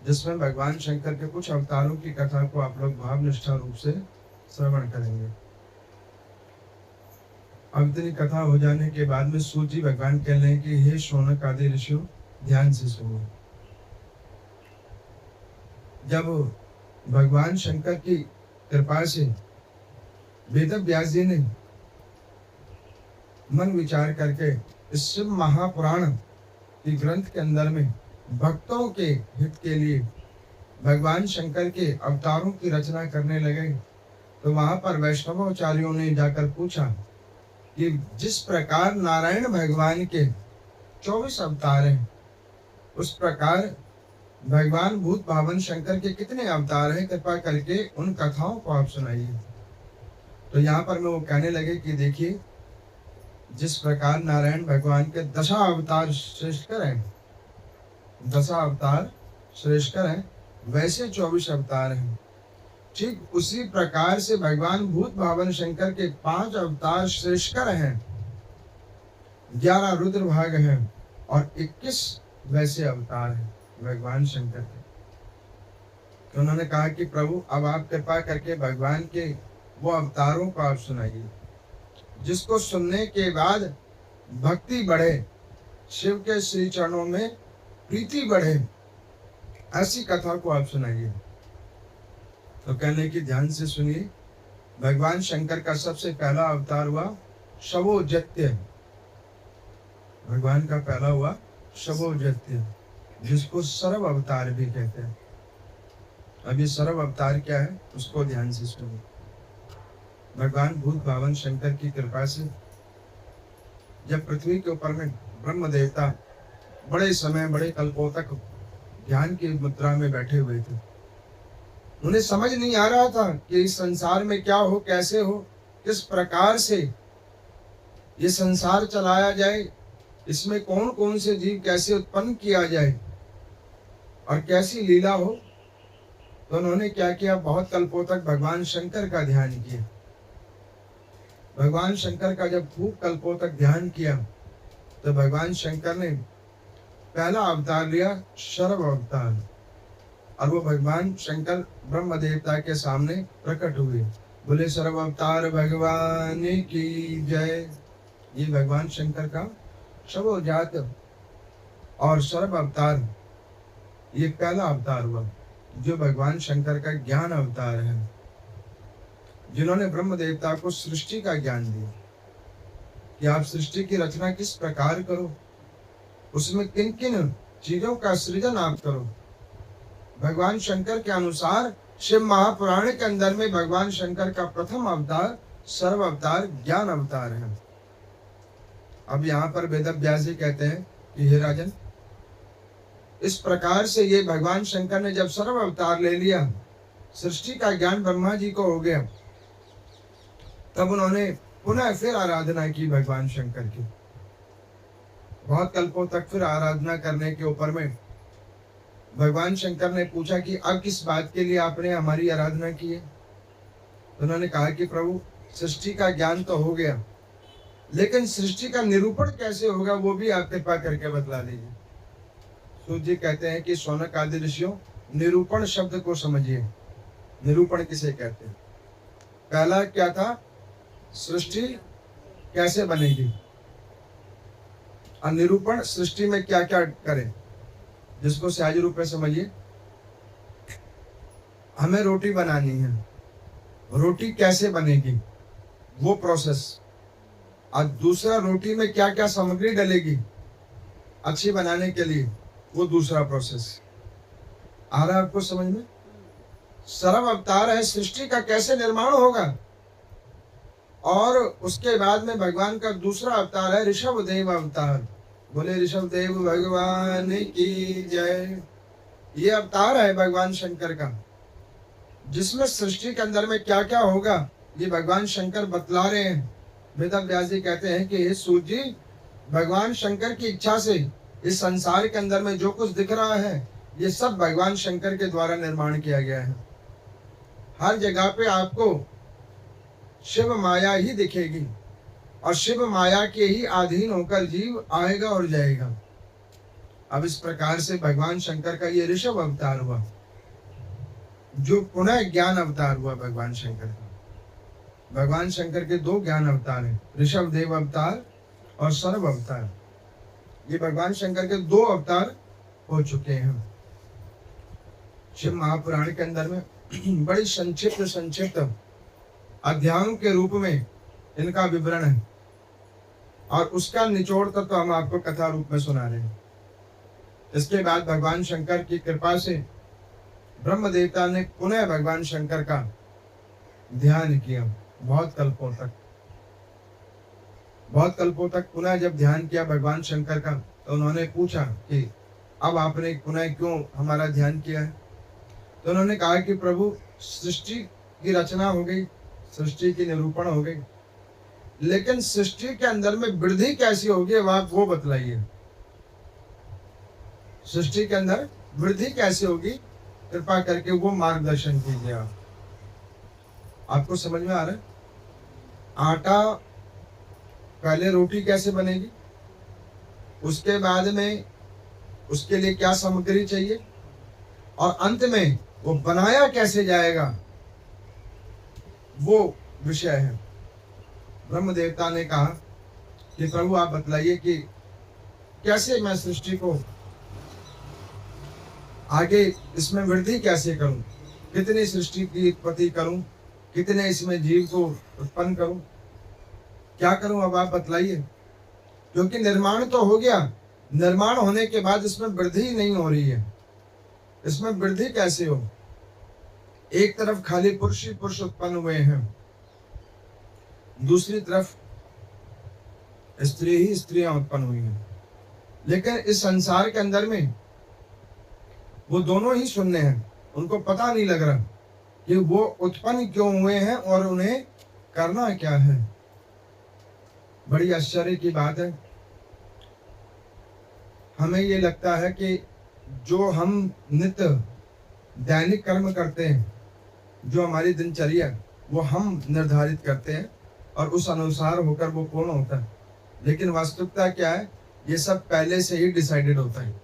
जिसमें भगवान शंकर के कुछ अवतारों की कथा को आप लोग भावनिष्ठा रूप से श्रवण करेंगे। अब इतनी कथा हो जाने के बाद में सूत जी भगवान कह रहे हैं कि हे शौनक आदि ऋषियों, ध्यान से सुनो। जब भगवान शंकर की कृपा से वेद व्यास जी ने मन विचार करके इस शिव महापुराण की ग्रंथ के अंदर में भक्तों के हित के लिए भगवान शंकर के अवतारों की रचना करने लगे, तो वहां पर वैष्णवाचार्यों ने जाकर पूछा कि जिस प्रकार नारायण भगवान के 24 अवतार हैं, उस प्रकार भगवान भूत भावन शंकर के कितने अवतार हैं, कृपा करके उन कथाओं को आप सुनाइए। तो यहाँ पर मैं वो कहने लगे कि देखिए, जिस प्रकार नारायण भगवान के दशा अवतार श्रेष्ठकर हैं, दशा अवतार श्रेष्ठकर हैं, वैसे 24 अवतार हैं। ठीक उसी प्रकार से भगवान भूत भावन शंकर के 5 अवतार श्रेष्ठकर हैं, 11 रुद्र भाग हैं और 21 वैसे अवतार हैं भगवान शंकर के। तो उन्होंने कहा कि प्रभु, अब आप कृपा करके भगवान के वो अवतारों को आप सुनाइए, जिसको सुनने के बाद भक्ति बढ़े, शिव के श्री चरणों में प्रीति बढ़े, ऐसी कथा को आप सुनाइए। तो कहने की ध्यान से सुनिए। भगवान शंकर का सबसे पहला अवतार हुआ शवोजत्य। भगवान का पहला हुआ शवोजत्य, जिसको सर्व अवतार भी कहते हैं। अब ये सर्व अवतार क्या है, उसको ध्यान से सुनिए। भगवान भूत भावन शंकर की कृपा से जब पृथ्वी के ऊपर में ब्रह्म देवता बड़े समय, बड़े कल्पों तक ध्यान की मुद्रा में बैठे हुए थे, उन्हें समझ नहीं आ रहा था कि इस संसार में क्या हो, कैसे हो, किस प्रकार से ये संसार चलाया जाए, इसमें कौन कौन से जीव कैसे उत्पन्न किया जाए और कैसी लीला हो। तो उन्होंने क्या किया, बहुत कल्पों तक भगवान शंकर का ध्यान किया। भगवान शंकर का जब खूब कल्पों तक ध्यान किया, तो भगवान शंकर ने पहला अवतार लिया, शर्व अवतार। और वो भगवान शंकर ब्रह्म देवता के सामने प्रकट हुए, बोले सर्व अवतार भगवान की जय। ये भगवान शंकर का शवोजात और सर्व अवतार, ये पहला अवतार हुआ, जो भगवान शंकर का ज्ञान अवतार है, जिन्होंने ब्रह्म देवता को सृष्टि का ज्ञान दिया कि आप सृष्टि की रचना किस प्रकार करो, उसमें किन किन चीजों का सृजन आप करो। भगवान शंकर के अनुसार शिव महापुराण के अंदर में भगवान शंकर का प्रथम अवतार सर्व अवतार ज्ञान अवतार है। अब यहाँ पर वेद व्यास जी कहते हैं कि हे राजन, इस प्रकार से ये भगवान शंकर ने जब सर्व अवतार ले लिया, सृष्टि का ज्ञान ब्रह्मा जी को हो गया, तब उन्होंने पुनः फिर आराधना की भगवान शंकर की। बहुत कल्पों तक फिर आराधना करने के ऊपर में भगवान शंकर ने पूछा कि अब किस बात के लिए आपने हमारी आराधना की है। तो उन्होंने कहा कि प्रभु, सृष्टि का ज्ञान तो हो गया, लेकिन सृष्टि का निरूपण कैसे होगा, वो भी आप कृपा करके बतला दीजिए। सूत जी कहते हैं कि शौनक आदि ऋषियों, निरूपण शब्द को समझिए। निरूपण किसे कहते हैं? पहला क्या था, सृष्टि कैसे बनेगी, और निरूपण सृष्टि में क्या क्या करें। जिसको सहज रूप में समझिए, हमें रोटी बनानी है, रोटी कैसे बनेगी वो प्रोसेस, और दूसरा रोटी में क्या क्या सामग्री डलेगी अच्छी बनाने के लिए, वो दूसरा प्रोसेस। आ रहा है आपको समझ में? सर्व अवतार है, सृष्टि का कैसे निर्माण होगा, और उसके बाद में भगवान का दूसरा अवतार है ऋषभ देव अवतार। बोले ऋषभ देव भगवान की जय। ये अवतार है भगवान शंकर का, जिसमें सृष्टि के अंदर में क्या क्या होगा ये भगवान शंकर बतला रहे हैं। वेद व्यास जी कहते हैं कि हे सूत जी, भगवान शंकर की इच्छा से इस संसार के अंदर में जो कुछ दिख रहा है, ये सब भगवान शंकर के द्वारा निर्माण किया गया है। हर जगह पे आपको शिव माया ही दिखेगी, और शिव माया के ही अधीन होकर जीव आएगा और जाएगा। अब इस प्रकार से भगवान शंकर का ये ऋषभ अवतार हुआ, जो पुनः ज्ञान अवतार हुआ भगवान शंकर का। भगवान शंकर के दो ज्ञान अवतार हैं, ऋषभ देव अवतार और सर्व अवतार। ये भगवान शंकर के दो अवतार हो चुके हैं। शिव महापुराण के अंदर में बड़ी संक्षिप्त अध्यायों के रूप में इनका विवरण है, और उसका निचोड़ तक तो हम आपको कथा रूप में सुना रहे हैं। इसके बाद भगवान शंकर की कृपा से ब्रह्म देवता ने पुनः भगवान शंकर का ध्यान किया। बहुत कल्पों तक पुनः जब ध्यान किया भगवान शंकर का, तो उन्होंने पूछा कि अब आपने पुनः क्यों हमारा ध्यान किया है? तो उन्होंने कहा कि प्रभु, सृष्टि की रचना हो गई, सृष्टि की निरूपण हो गई, लेकिन सृष्टि के अंदर में वृद्धि कैसी होगी वो बतलाइए। सृष्टि के अंदर वृद्धि कैसे होगी, कृपा करके वो मार्गदर्शन कीजिए। आपको समझ में आ रहा है? आटा पहले रोटी कैसे बनेगी, उसके बाद में उसके लिए क्या सामग्री चाहिए, और अंत में वो बनाया कैसे जाएगा, वो विषय है। ब्रह्म देवता ने कहा कि प्रभु आप बतलाइए कि कैसे मैं सृष्टि को आगे इसमें वृद्धि कैसे करूं, कितनी सृष्टि की उत्पत्ति करूं, कितने इसमें जीव को उत्पन्न करूं, क्या करूं, अब आप बतलाइए। क्योंकि निर्माण तो हो गया, निर्माण होने के बाद इसमें वृद्धि नहीं हो रही है, इसमें वृद्धि कैसे हो? एक तरफ खाली पुरुष ही पुरुष उत्पन्न हुए हैं, दूसरी तरफ स्त्री ही स्त्रियां उत्पन्न हुई हैं, लेकिन इस संसार के अंदर में वो दोनों ही शून्य हैं। उनको पता नहीं लग रहा कि वो उत्पन्न क्यों हुए हैं और उन्हें करना क्या है। बड़ी आश्चर्य की बात है। हमें ये लगता है कि जो हम नित्य दैनिक कर्म करते हैं, जो हमारी दिनचर्या, वो हम निर्धारित करते हैं और उस अनुसार होकर वो पूर्ण होता है। लेकिन वास्तविकता क्या है, ये सब पहले से ही डिसाइडेड होता है।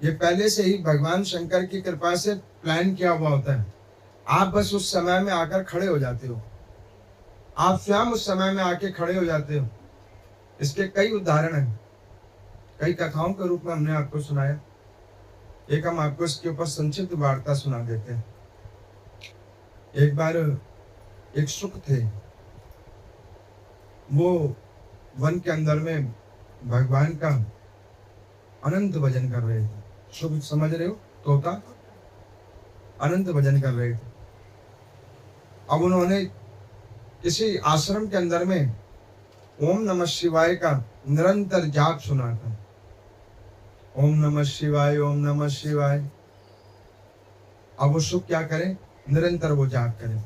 ये पहले से ही भगवान शंकर की कृपा से प्लान किया हुआ होता है। आप बस उस समय में आकर खड़े हो जाते हो, आप स्वयं उस समय में आके खड़े हो जाते हो। इसके कई उदाहरण हैं, कई कथाओं के रूप में हमने आपको सुनाया। एक हम आपको इसके ऊपर संक्षिप्त वार्ता सुना देते हैं। एक बार एक शुक थे, वो वन के अंदर में भगवान का अनंत भजन कर रहे थे। शुक समझ रहे हो, तोता अनंत भजन कर रहे थे। अब उन्होंने किसी आश्रम के अंदर में ओम नमः शिवाय का निरंतर जाप सुना था। ओम नमः शिवाय, ओम नमः शिवाय। अब वो शुक क्या करें, निरंतर वो जाप करें,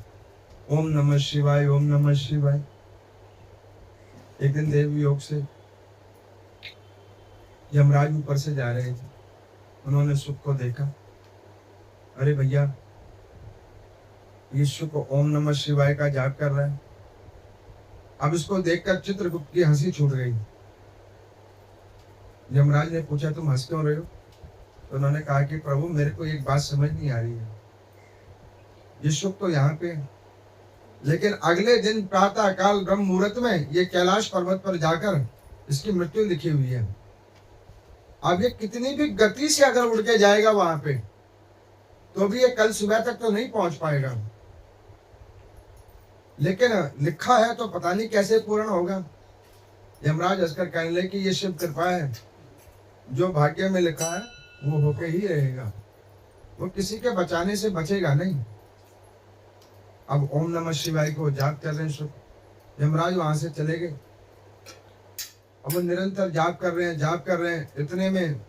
ओम नमः शिवाय, ओम नमः शिवाय। एक दिन देव योग से यमराज ऊपर से जा रहे थे, उन्होंने शुक को देखा। अरे भैया, ये शुक ओम नमः शिवाय का जाप कर रहा है। अब इसको देखकर चित्रगुप्त की हंसी छूट गई। यमराज ने पूछा, तुम हंस क्यों रहे हो? तो उन्होंने कहा कि प्रभु, मेरे को एक बात समझ नहीं आ रही है। ये शुक तो यहाँ पे, लेकिन अगले दिन प्रातः काल ब्रह्म मुहूर्त में ये कैलाश पर्वत पर जाकर इसकी मृत्यु लिखी हुई है। अब ये कितनी भी गति से अगर उड़ के जाएगा वहां पे, तो भी ये कल सुबह तक तो नहीं पहुंच पाएगा। लेकिन लिखा है तो पता नहीं कैसे पूर्ण होगा। यमराज हंसकर कहने लगे कि ये शिव कृपा है, जो भाग्य में लिखा है वो होके ही रहेगा, वो किसी के बचाने से बचेगा नहीं। अब ओम नमः शिवाय को जाप कर रहे हैं शुक। यमराज वहां से चले गए। अब वो निरंतर जाप कर रहे हैं। इतने में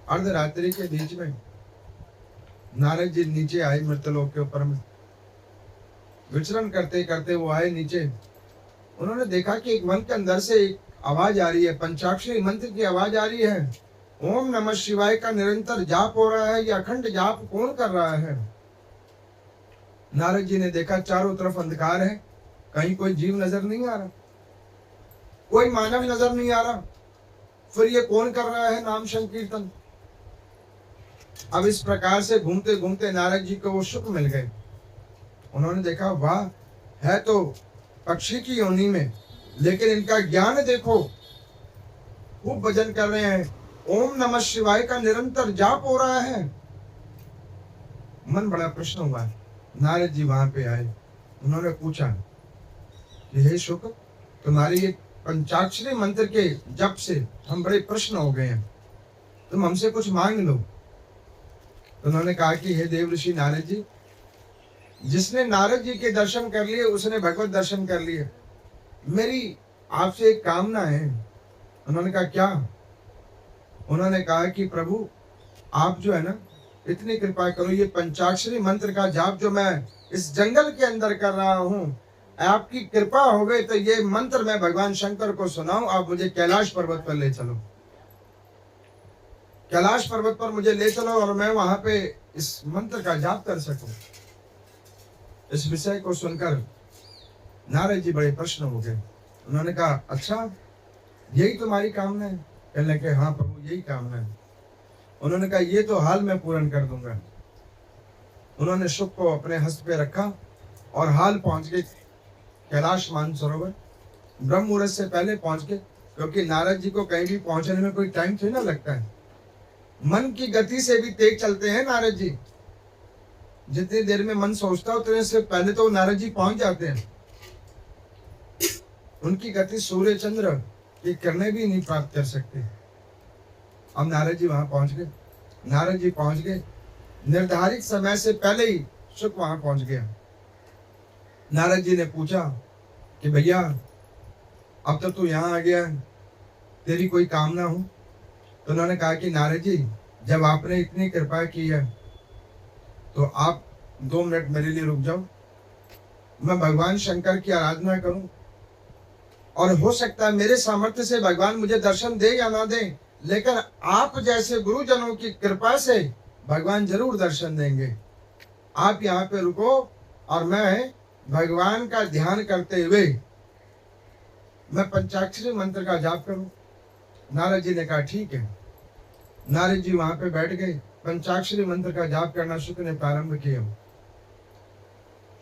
अर्धरात्रि के बीच में नारद जी नीचे आए, मृतलोक के ऊपर में विचरण करते करते वो आए नीचे। उन्होंने देखा कि एक मन के अंदर से एक आवाज आ रही है, पंचाक्षरी मंत्र की आवाज आ रही है। ओम नमः शिवाय का निरंतर जाप हो रहा है, या अखंड जाप कौन कर रहा है? नारद जी ने देखा चारों तरफ अंधकार है, कहीं कोई जीव नजर नहीं आ रहा, कोई मानव नजर नहीं आ रहा। फिर ये कौन कर रहा है नाम संकीर्तन? अब इस प्रकार से घूमते घूमते नारद जी को वो सुख मिल गए। उन्होंने देखा, वाह, है तो पक्षी की योनि में, लेकिन इनका ज्ञान देखो, खूब भजन कर रहे हैं, ओम नमः शिवाय का निरंतर जाप हो रहा है। मन बड़ा प्रश्न हुआ। नारद जी वहां पे आए, उन्होंने पूछा कि हे शुक, तुम्हारे ये पंचाक्षरी मंत्र के जप से हम बड़े प्रश्न हो गए हैं, तुम हमसे कुछ मांग लो। तो उन्होंने कहा कि हे देव ऋषि नारद जी, जिसने नारद जी के दर्शन कर लिए उसने भगवत दर्शन कर लिए। मेरी आपसे एक कामना है। उन्होंने कहा क्या? उन्होंने कहा कि प्रभु, आप जो है ना, इतनी कृपा करो, ये पंचाक्षरी मंत्र का जाप जो मैं इस जंगल के अंदर कर रहा हूँ, आपकी कृपा हो गई तो ये मंत्र मैं भगवान शंकर को सुनाऊं, आप मुझे कैलाश पर्वत पर ले चलो, कैलाश पर्वत पर मुझे ले चलो और मैं वहां पे इस मंत्र का जाप कर सकूं। इस विषय को सुनकर नारद जी बड़े प्रश्न हो गए। उन्होंने कहा, अच्छा, यही तुम्हारी कामना है? कहने लगे, हाँ प्रभु, यही कामना है। उन्होंने कहा, ये तो हाल मैं पूर्ण कर दूंगा। उन्होंने शुक को अपने हस्त पे रखा और हाल पहुंच गए कैलाश मानसरोवर। ब्रह्म मुहूर्त से पहले पहुंच गए, क्योंकि नारद जी को कहीं भी पहुंचने में कोई टाइम थोड़ी ना लगता है। मन की गति से भी तेज चलते हैं नारद जी। जितनी देर में मन सोचता है उतने से पहले तो नारद जी पहुंच जाते हैं। उनकी गति सूर्य चंद्र की किरणें भी नहीं प्राप्त कर सकते। अब नारद जी वहां पहुंच गए। नारद जी पहुंच गए, निर्धारित समय से पहले ही शुक वहां पहुंच गया। नारद जी ने पूछा कि भैया, अब तो तू यहाँ आ गया, तेरी कोई कामना हो? तो उन्होंने कहा कि नारद जी, जब आपने इतनी कृपा की है तो आप 2 मिनट मेरे लिए रुक जाओ, मैं भगवान शंकर की आराधना करूं, और हो सकता है मेरे सामर्थ्य से भगवान मुझे दर्शन दे या ना दे, लेकिन आप जैसे गुरुजनों की कृपा से भगवान जरूर दर्शन देंगे। आप यहाँ पे रुको और मैं भगवान का ध्यान करते हुए मैं पंचाक्षरी मंत्र का जाप करूं। नारद जी ने कहा ठीक है। नारद जी वहां पे बैठ गए, पंचाक्षरी मंत्र का जाप करना शुक ने प्रारंभ किया।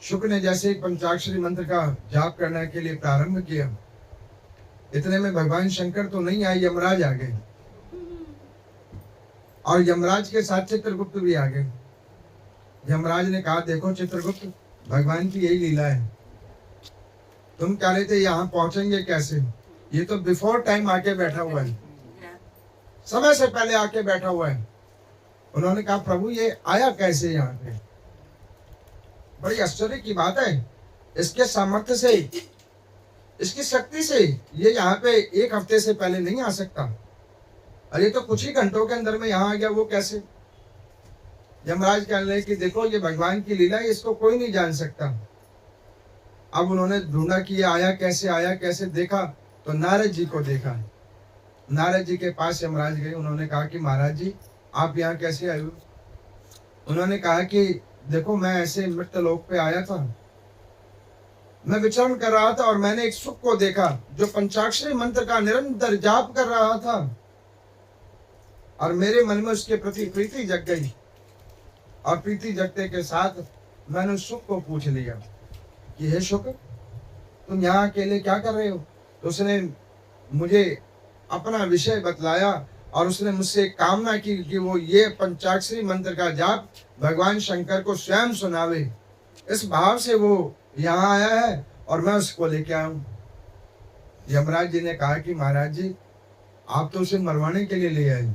शुक ने जैसे ही पंचाक्षरी मंत्र का जाप करने के लिए प्रारंभ किया, इतने में भगवान शंकर तो नहीं आए, यमराज आ गए, और यमराज के साथ चित्रगुप्त भी आ गए। यमराज ने कहा, देखो चित्रगुप्त, भगवान की यही लीला है, तुम कह रहे थे यहाँ पहुंचेंगे कैसे, ये तो बिफोर टाइम आके बैठा हुआ है, समय से पहले आके बैठा हुआ है। उन्होंने कहा, प्रभु ये आया कैसे यहाँ पे? बड़ी आश्चर्य की बात है, इसके सामर्थ्य से, इसकी शक्ति से ये यहाँ पे 1 हफ्ते से पहले नहीं आ सकता, अरे तो कुछ ही घंटों के अंदर में यहाँ आ गया, वो कैसे? यमराज कहने लगे कि देखो ये भगवान की लीला है, इसको कोई नहीं जान सकता। अब उन्होंने ढूंढा कि ये आया कैसे, देखा तो नारद जी को देखा। नारद जी के पास यमराज गए, उन्होंने कहा कि महाराज जी आप यहाँ कैसे आए हो? उन्होंने कहा कि देखो मैं ऐसे मृत्यलोक पे आया था, मैं विचरण कर रहा था और मैंने एक सुख को देखा जो पंचाक्षरी मंत्र का निरंतर जाप कर रहा था, और मेरे मन में उसके प्रति प्रीति जग गई, और प्रीति जगते के साथ मैंने उस सुख को पूछ लिया कि हे शुक, तुम यहाँ अकेले क्या कर रहे हो? तो उसने मुझे अपना विषय बतलाया और उसने मुझसे एक कामना की कि वो ये पंचाक्षरी मंत्र का जाप भगवान शंकर को स्वयं सुनावे। इस भाव से वो यहाँ आया है और मैं उसको लेके आया हूँ। यमराज जी ने कहा कि महाराज जी आप तो उसे मरवाने के लिए ले आए,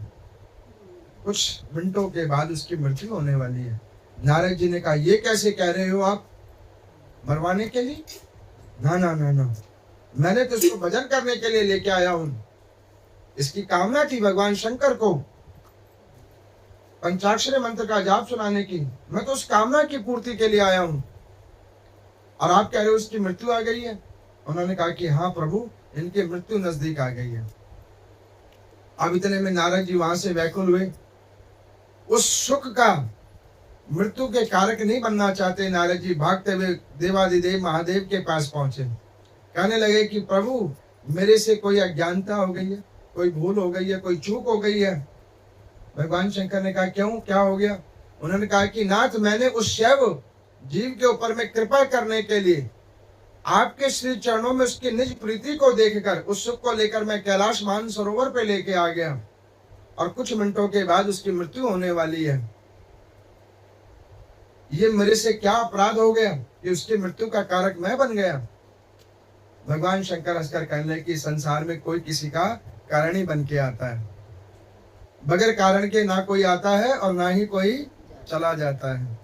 कुछ मिनटों के बाद उसकी मृत्यु होने वाली है। नारद जी ने कहा, ये कैसे कह रहे हो आप, मरवाने के लिए? ना ना ना ना, मैंने तो उसको भजन करने के लिए लेके आया हूं। इसकी कामना थी भगवान शंकर को पंचाक्षरी मंत्र का जाप सुनाने की, मैं तो उस कामना की पूर्ति के लिए आया हूं, और आप कह रहे हो उसकी मृत्यु आ गई है? उन्होंने कहा कि हाँ प्रभु, इनकी मृत्यु नजदीक आ गई है। अब इतने में नारद जी वहां से व्याकुल हुए, उस सुख का मृत्यु के कारक नहीं बनना चाहते। नारद जी भागते हुए देवादिदेव महादेव के पास पहुंचे, कहने लगे कि प्रभु मेरे से कोई अज्ञानता हो गई है, कोई भूल हो गई है, कोई चूक हो गई है। भगवान शंकर ने कहा क्यों, क्या हो गया? उन्होंने कहा कि नाथ, मैंने उस शैव जीव के ऊपर में कृपा करने के लिए आपके श्री चरणों में उसकी निज प्रीति को देखकर उस सुख को लेकर मैं कैलाश मानसरोवर पे लेके आ गया, और कुछ मिनटों के बाद उसकी मृत्यु होने वाली है। ये मेरे से क्या अपराध हो गया कि उसकी मृत्यु का कारक मैं बन गया? भगवान शंकर हंसकर कहने कि संसार में कोई किसी का कारण ही बन के आता है, बगैर कारण के ना कोई आता है और ना ही कोई चला जाता है।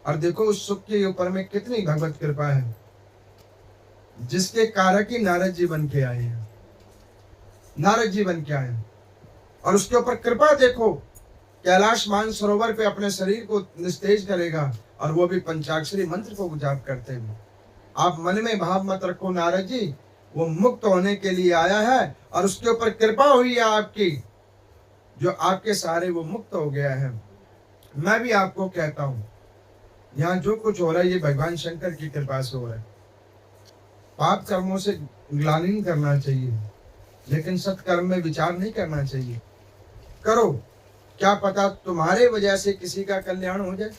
और देखो उस सुख के ऊपर में कितनी भगवत कृपा है, जिसके कारक ही नारद जी बन के आए हैं। नारद जी बन के आए हैं और उसके ऊपर कृपा देखो, कैलाश मानसरोवर पे अपने शरीर को निस्तेज करेगा, और वो भी पंचाक्षरी मंत्र को जाप करते हुए। आप मन में भाव मत रखो, नारद जी वो मुक्त होने के लिए आया है और उसके ऊपर कृपा हुई है आपकी, जो आपके सहारे वो मुक्त हो गया है। मैं भी आपको कहता हूं, यहाँ जो कुछ हो रहा है ये भगवान शंकर की कृपा से हो रहा है। पाप कर्मों से ग्लानि नहीं करना चाहिए, लेकिन सत्कर्म में विचार नहीं करना चाहिए। करो, क्या पता तुम्हारे वजह से किसी का कल्याण हो जाए,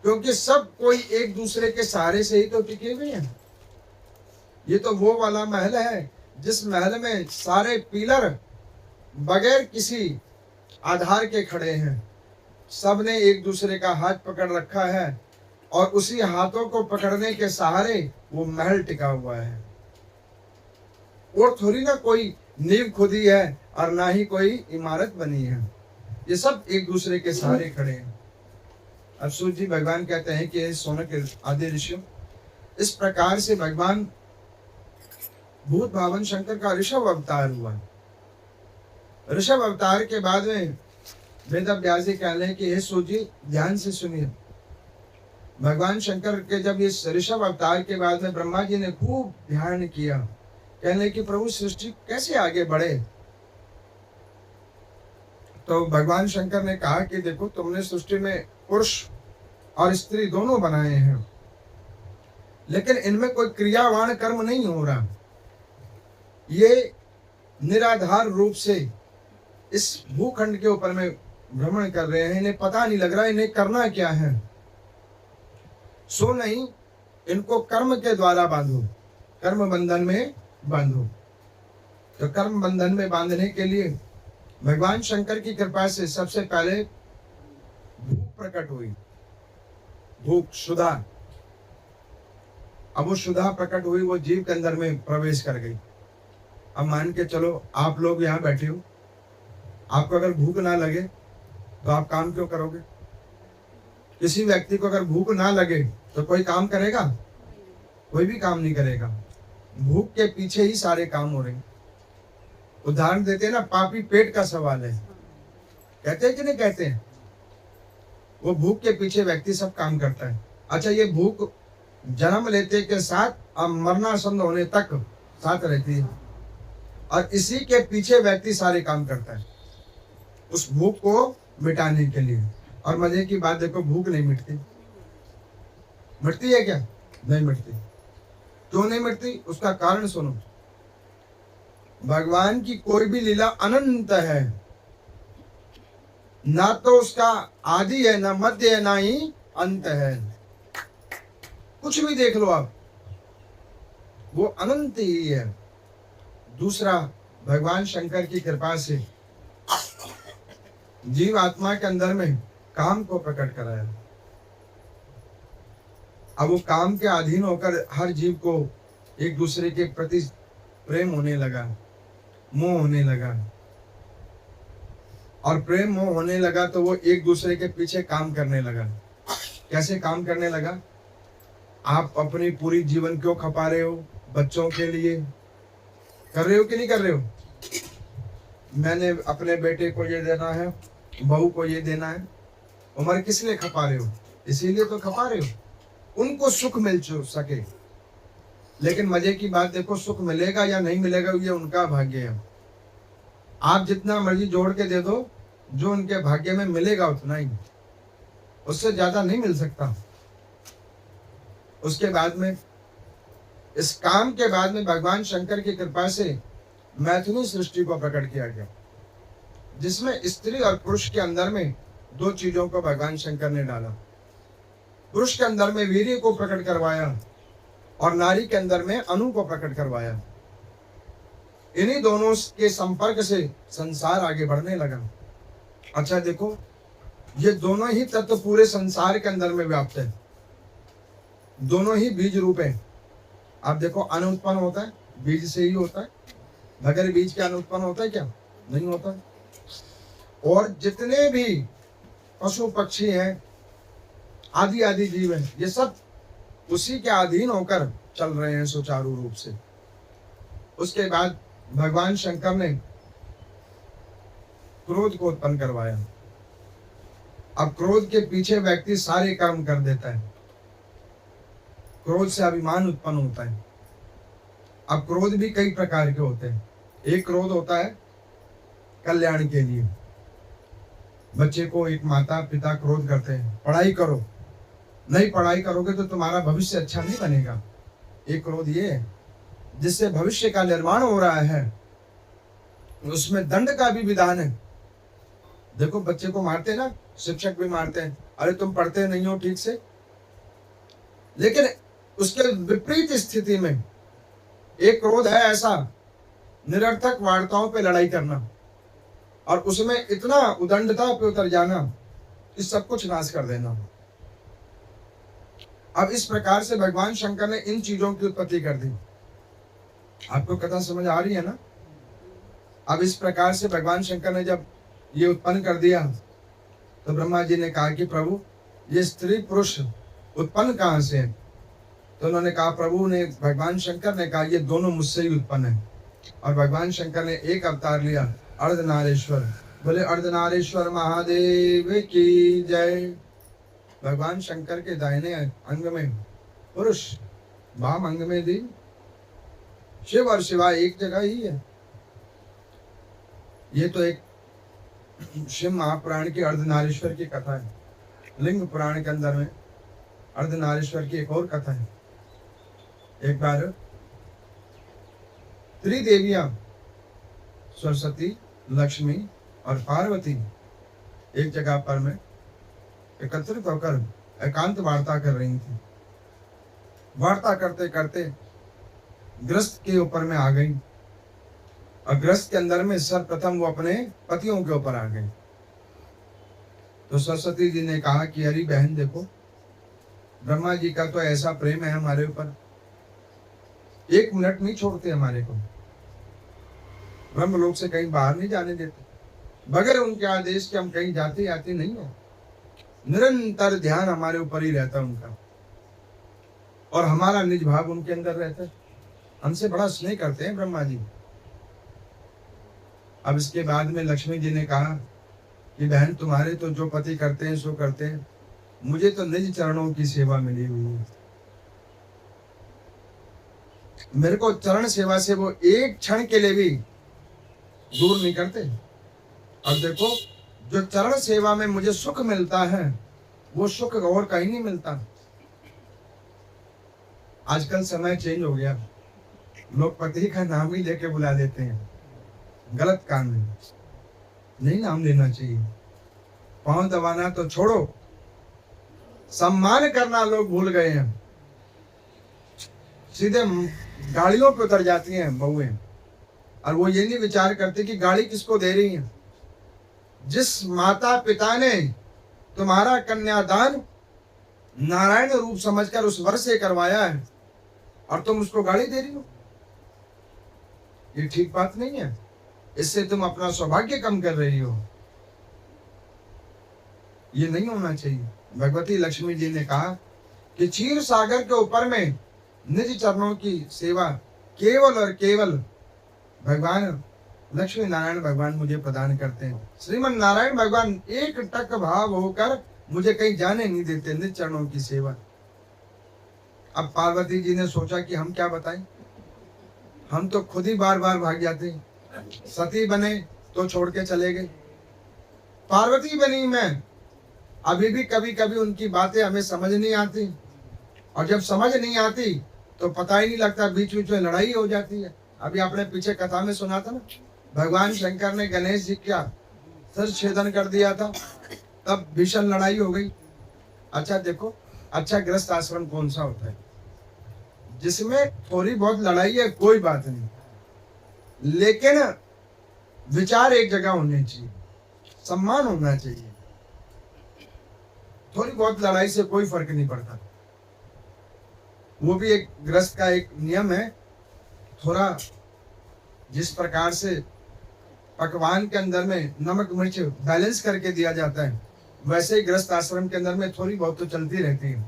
क्योंकि सब कोई एक दूसरे के सहारे से ही तो टिके हुए हैं। ये तो वो वाला महल है जिस महल में सारे पिलर बगैर किसी आधार के खड़े हैं। सब ने एक दूसरे का हाथ पकड़ रखा है और उसी हाथों को पकड़ने के सहारे वो महल टिका हुआ है। और थोड़ी ना कोई नींव खुदी है और ना ही कोई इमारत बनी है, ये सब एक दूसरे के सहारे खड़े हैं। अब सूर्य जी भगवान कहते हैं कि सोनक आदि ऋषियों, इस प्रकार से भगवान भूत भावन शंकर का ऋषभ अवतार हुआ। ऋषभ अवतार के बाद में वेद व्यास जी कह रहे हैं कि हे सूर्य जी ध्यान से सुनिए। भगवान शंकर के जब इस ऋषभ अवतार के बाद में ब्रह्मा जी ने खूब ध्यान किया, कहने कि प्रभु सृष्टि कैसे आगे बढ़े। तो भगवान शंकर ने कहा कि देखो, तुमने सृष्टि में पुरुष और स्त्री दोनों बनाए हैं, लेकिन इनमें कोई क्रियावान कर्म नहीं हो रहा। ये निराधार रूप से इस भूखंड के ऊपर में भ्रमण कर रहे हैं, इन्हें पता नहीं लग रहा इन्हें करना क्या है। सो नहीं, इनको कर्म के द्वारा बांधो, कर्म बंधन में बांधो। तो कर्म बंधन में बांधने के लिए भगवान शंकर की कृपा से सबसे पहले भूख प्रकट हुई, भूख शुदा। अब वो शुदा प्रकट हुई, वो जीव के अंदर में प्रवेश कर गई। अब मान के चलो आप लोग यहाँ बैठे हो, आपको अगर भूख ना लगे तो आप काम क्यों करोगे? किसी व्यक्ति को अगर भूख ना लगे तो कोई काम करेगा? कोई भी काम नहीं करेगा। भूख के पीछे ही सारे काम हो रहे हैं। उदाहरण देते हैं ना, पापी पेट का सवाल है, कहते हैं कि नहीं कहते हैं? वो भूख के पीछे व्यक्ति सब काम करता है। अच्छा, ये भूख जन्म लेते के साथ अब मरणासन्न होने तक साथ रहती है, और इसी के पीछे व्यक्ति सारे काम करता है उस भूख को मिटाने के लिए। और मजे की बात देखो, भूख नहीं मिटती। मिटती है क्या? नहीं मिटती। क्यों नहीं मिटती? उसका कारण सुनो। भगवान की कोई भी लीला अनंत है, ना तो उसका आदि है, ना मध्य है, ना ही अंत है। कुछ भी देख लो आप, वो अनंत ही है। दूसरा, भगवान शंकर की कृपा से जीव आत्मा के अंदर में काम को प्रकट कराया। अब वो काम के अधीन होकर हर जीव को एक दूसरे के प्रति प्रेम होने लगा, मोह होने लगा। और प्रेम मोह होने लगा तो वो एक दूसरे के पीछे काम करने लगा। कैसे काम करने लगा? आप अपनी पूरी जीवन क्यों खपा रहे हो? बच्चों के लिए कर रहे हो कि नहीं कर रहे हो? मैंने अपने बेटे को ये देना है, बहू को ये देना है। उम्र किस लिए खपा रहे हो? इसीलिए तो खपा रहे हो, उनको सुख मिल सके। लेकिन मजे की बात देखो, सुख मिलेगा या नहीं मिलेगा ये उनका भाग्य है। आप जितना मर्जी जोड़ के दे दो, जो उनके भाग्य में मिलेगा उतना ही, उससे ज्यादा नहीं मिल सकता। उसके बाद में, इस काम के बाद में भगवान शंकर की कृपा से मैथुनी सृष्टि को प्रकट किया गया, जिसमें स्त्री और पुरुष के अंदर में दो चीजों को भगवान शंकर ने डाला। पुरुष के अंदर में वीर्य को प्रकट करवाया और नारी के अंदर में अनु को प्रकट करवाया। इन्हीं दोनों के संपर्क से संसार आगे बढ़ने लगा। अच्छा देखो, ये दोनों ही तत्व पूरे संसार के अंदर में व्याप्त है, दोनों ही बीज रूप है। आप देखो, अन्न उत्पन्न होता है बीज से ही होता है, बगैर बीज के अन्न उत्पन्न होता है क्या? नहीं होता। और जितने भी पशु पक्षी हैं, आदि आदि जीव हैं, ये सब उसी के अधीन होकर चल रहे हैं सुचारू रूप से। उसके बाद भगवान शंकर ने क्रोध को उत्पन्न करवाया। अब क्रोध के पीछे व्यक्ति सारे कर्म कर देता है। क्रोध से अभिमान उत्पन्न होता है। अब क्रोध भी कई प्रकार के होते हैं। एक क्रोध होता है कल्याण के लिए। बच्चे को एक माता पिता क्रोध करते हैं, पढ़ाई करो, नहीं पढ़ाई करोगे तो तुम्हारा भविष्य अच्छा नहीं बनेगा। एक क्रोध ये है जिससे भविष्य का निर्माण हो रहा है, उसमें दंड का भी विधान है। देखो, बच्चे को मारते ना, शिक्षक भी मारते हैं, अरे तुम पढ़ते नहीं हो ठीक से। लेकिन उसके विपरीत स्थिति में एक क्रोध है ऐसा, निरर्थक वार्ताओं पे लड़ाई करना और उसमें इतना उदंडता पे उतर जाना कि सब कुछ नाश कर देना। अब इस प्रकार से भगवान शंकर ने इन चीजों की उत्पत्ति कर दी। आपको कथा समझ आ रही है ना? अब इस प्रकार से भगवान शंकर ने जब ये उत्पन्न कर दिया तो ब्रह्मा जी ने कहा कि प्रभु, ये स्त्री पुरुष उत्पन्न कहाँ से है? तो उन्होंने कहा, प्रभु ने, भगवान शंकर ने कहा, ये दोनों मुझसे ही उत्पन्न है। और भगवान शंकर ने एक अवतार लिया, अर्धनारेश्वर। बोले अर्धनारेश्वर महादेव की जय। भगवान शंकर के दाहिने अंग में पुरुष, वाम अंग में देव। शिव और शिवा एक जगह ही है। ये तो एक शिव महापुराण की अर्धनारीश्वर की कथा है। लिंग पुराण के अंदर में अर्धनारीश्वर की एक और कथा है। एक बार त्रिदेवियां सरस्वती, लक्ष्मी और पार्वती एक जगह पर में एकत्रित होकर एकांत वार्ता कर रही थी। वार्ता करते करते ग्रस्त के ऊपर में आ गई और ग्रस्त के अंदर में सर्वप्रथम वो अपने पतियों के ऊपर आ गई। तो सरस्वती जी ने कहा कि अरे बहन देखो, ब्रह्मा जी का तो ऐसा प्रेम है हमारे ऊपर, एक मिनट नहीं छोड़ते हमारे को, ब्रह्मलोक से कहीं बाहर नहीं जाने देते, बगैर उनके आदेश के हम कहीं जाते आते नहीं है। निरंतर ध्यान हमारे ऊपर ही रहता है उनका, और हमारा निज भाव उनके अंदर रहता है। हमसे बड़ा स्नेह करते हैं ब्रह्मा जी। अब इसके बाद में लक्ष्मी जी ने कहा कि बहन, तुम्हारे तो जो पति करते हैं सो करते हैं, मुझे तो निज चरणों की सेवा मिली हुई है। मेरे को चरण सेवा से वो एक क्षण के लिए भी दूर नहीं करते। अब देखो, जो चरण सेवा में मुझे सुख मिलता है वो सुख और कहीं नहीं मिलता। आजकल समय चेंज हो गया, लोग पति का नाम ही लेके बुला देते हैं। गलत काम है, नहीं नाम लेना चाहिए। पांव दबाना तो छोड़ो, सम्मान करना लोग भूल गए हैं। सीधे गाड़ियों पे उतर जाती हैं बहुएं, और वो ये नहीं विचार करते कि गाड़ी किसको दे रही है। जिस माता पिता ने तुम्हारा कन्यादान नारायण रूप समझकर उस वर से करवाया है और तुम उसको गाड़ी दे रही हो, ये ठीक बात नहीं है। इससे तुम अपना सौभाग्य कम कर रही हो, ये नहीं होना चाहिए। भगवती लक्ष्मी जी ने कहा कि क्षीर सागर के ऊपर में निज चरणों की सेवा केवल और केवल भगवान लक्ष्मी नारायण भगवान मुझे प्रदान करते हैं। श्रीमन नारायण भगवान एक टक भाव होकर मुझे कहीं जाने नहीं देते, निज चरणों की सेवा। अब पार्वती जी ने सोचा कि हम क्या बताएं, हम तो खुद ही बार बार भाग जाते। सती बने तो छोड़ के चले गए, पार्वती बनी मैं, अभी भी कभी कभी उनकी बातें हमें समझ नहीं आती, और जब समझ नहीं आती तो पता ही नहीं लगता, बीच बीच में लड़ाई हो जाती है। अभी आपने पीछे कथा में सुना था ना, भगवान शंकर ने गणेश जी का सिर छेदन कर दिया था, तब भीषण लड़ाई हो गई। अच्छा देखो, अच्छा गृहस्थ आश्रम कौन सा होता है जिसमें थोड़ी बहुत लड़ाई है, कोई बात नहीं, लेकिन विचार एक जगह होने चाहिए, सम्मान होना चाहिए। थोड़ी बहुत लड़ाई से कोई फर्क नहीं पड़ता, वो भी एक गृहस्थ का एक नियम है। थोड़ा जिस प्रकार से पकवान के अंदर में नमक मिर्च बैलेंस करके दिया जाता है, वैसे ही गृहस्थ आश्रम के अंदर में थोड़ी बहुत तो चलती रहती है।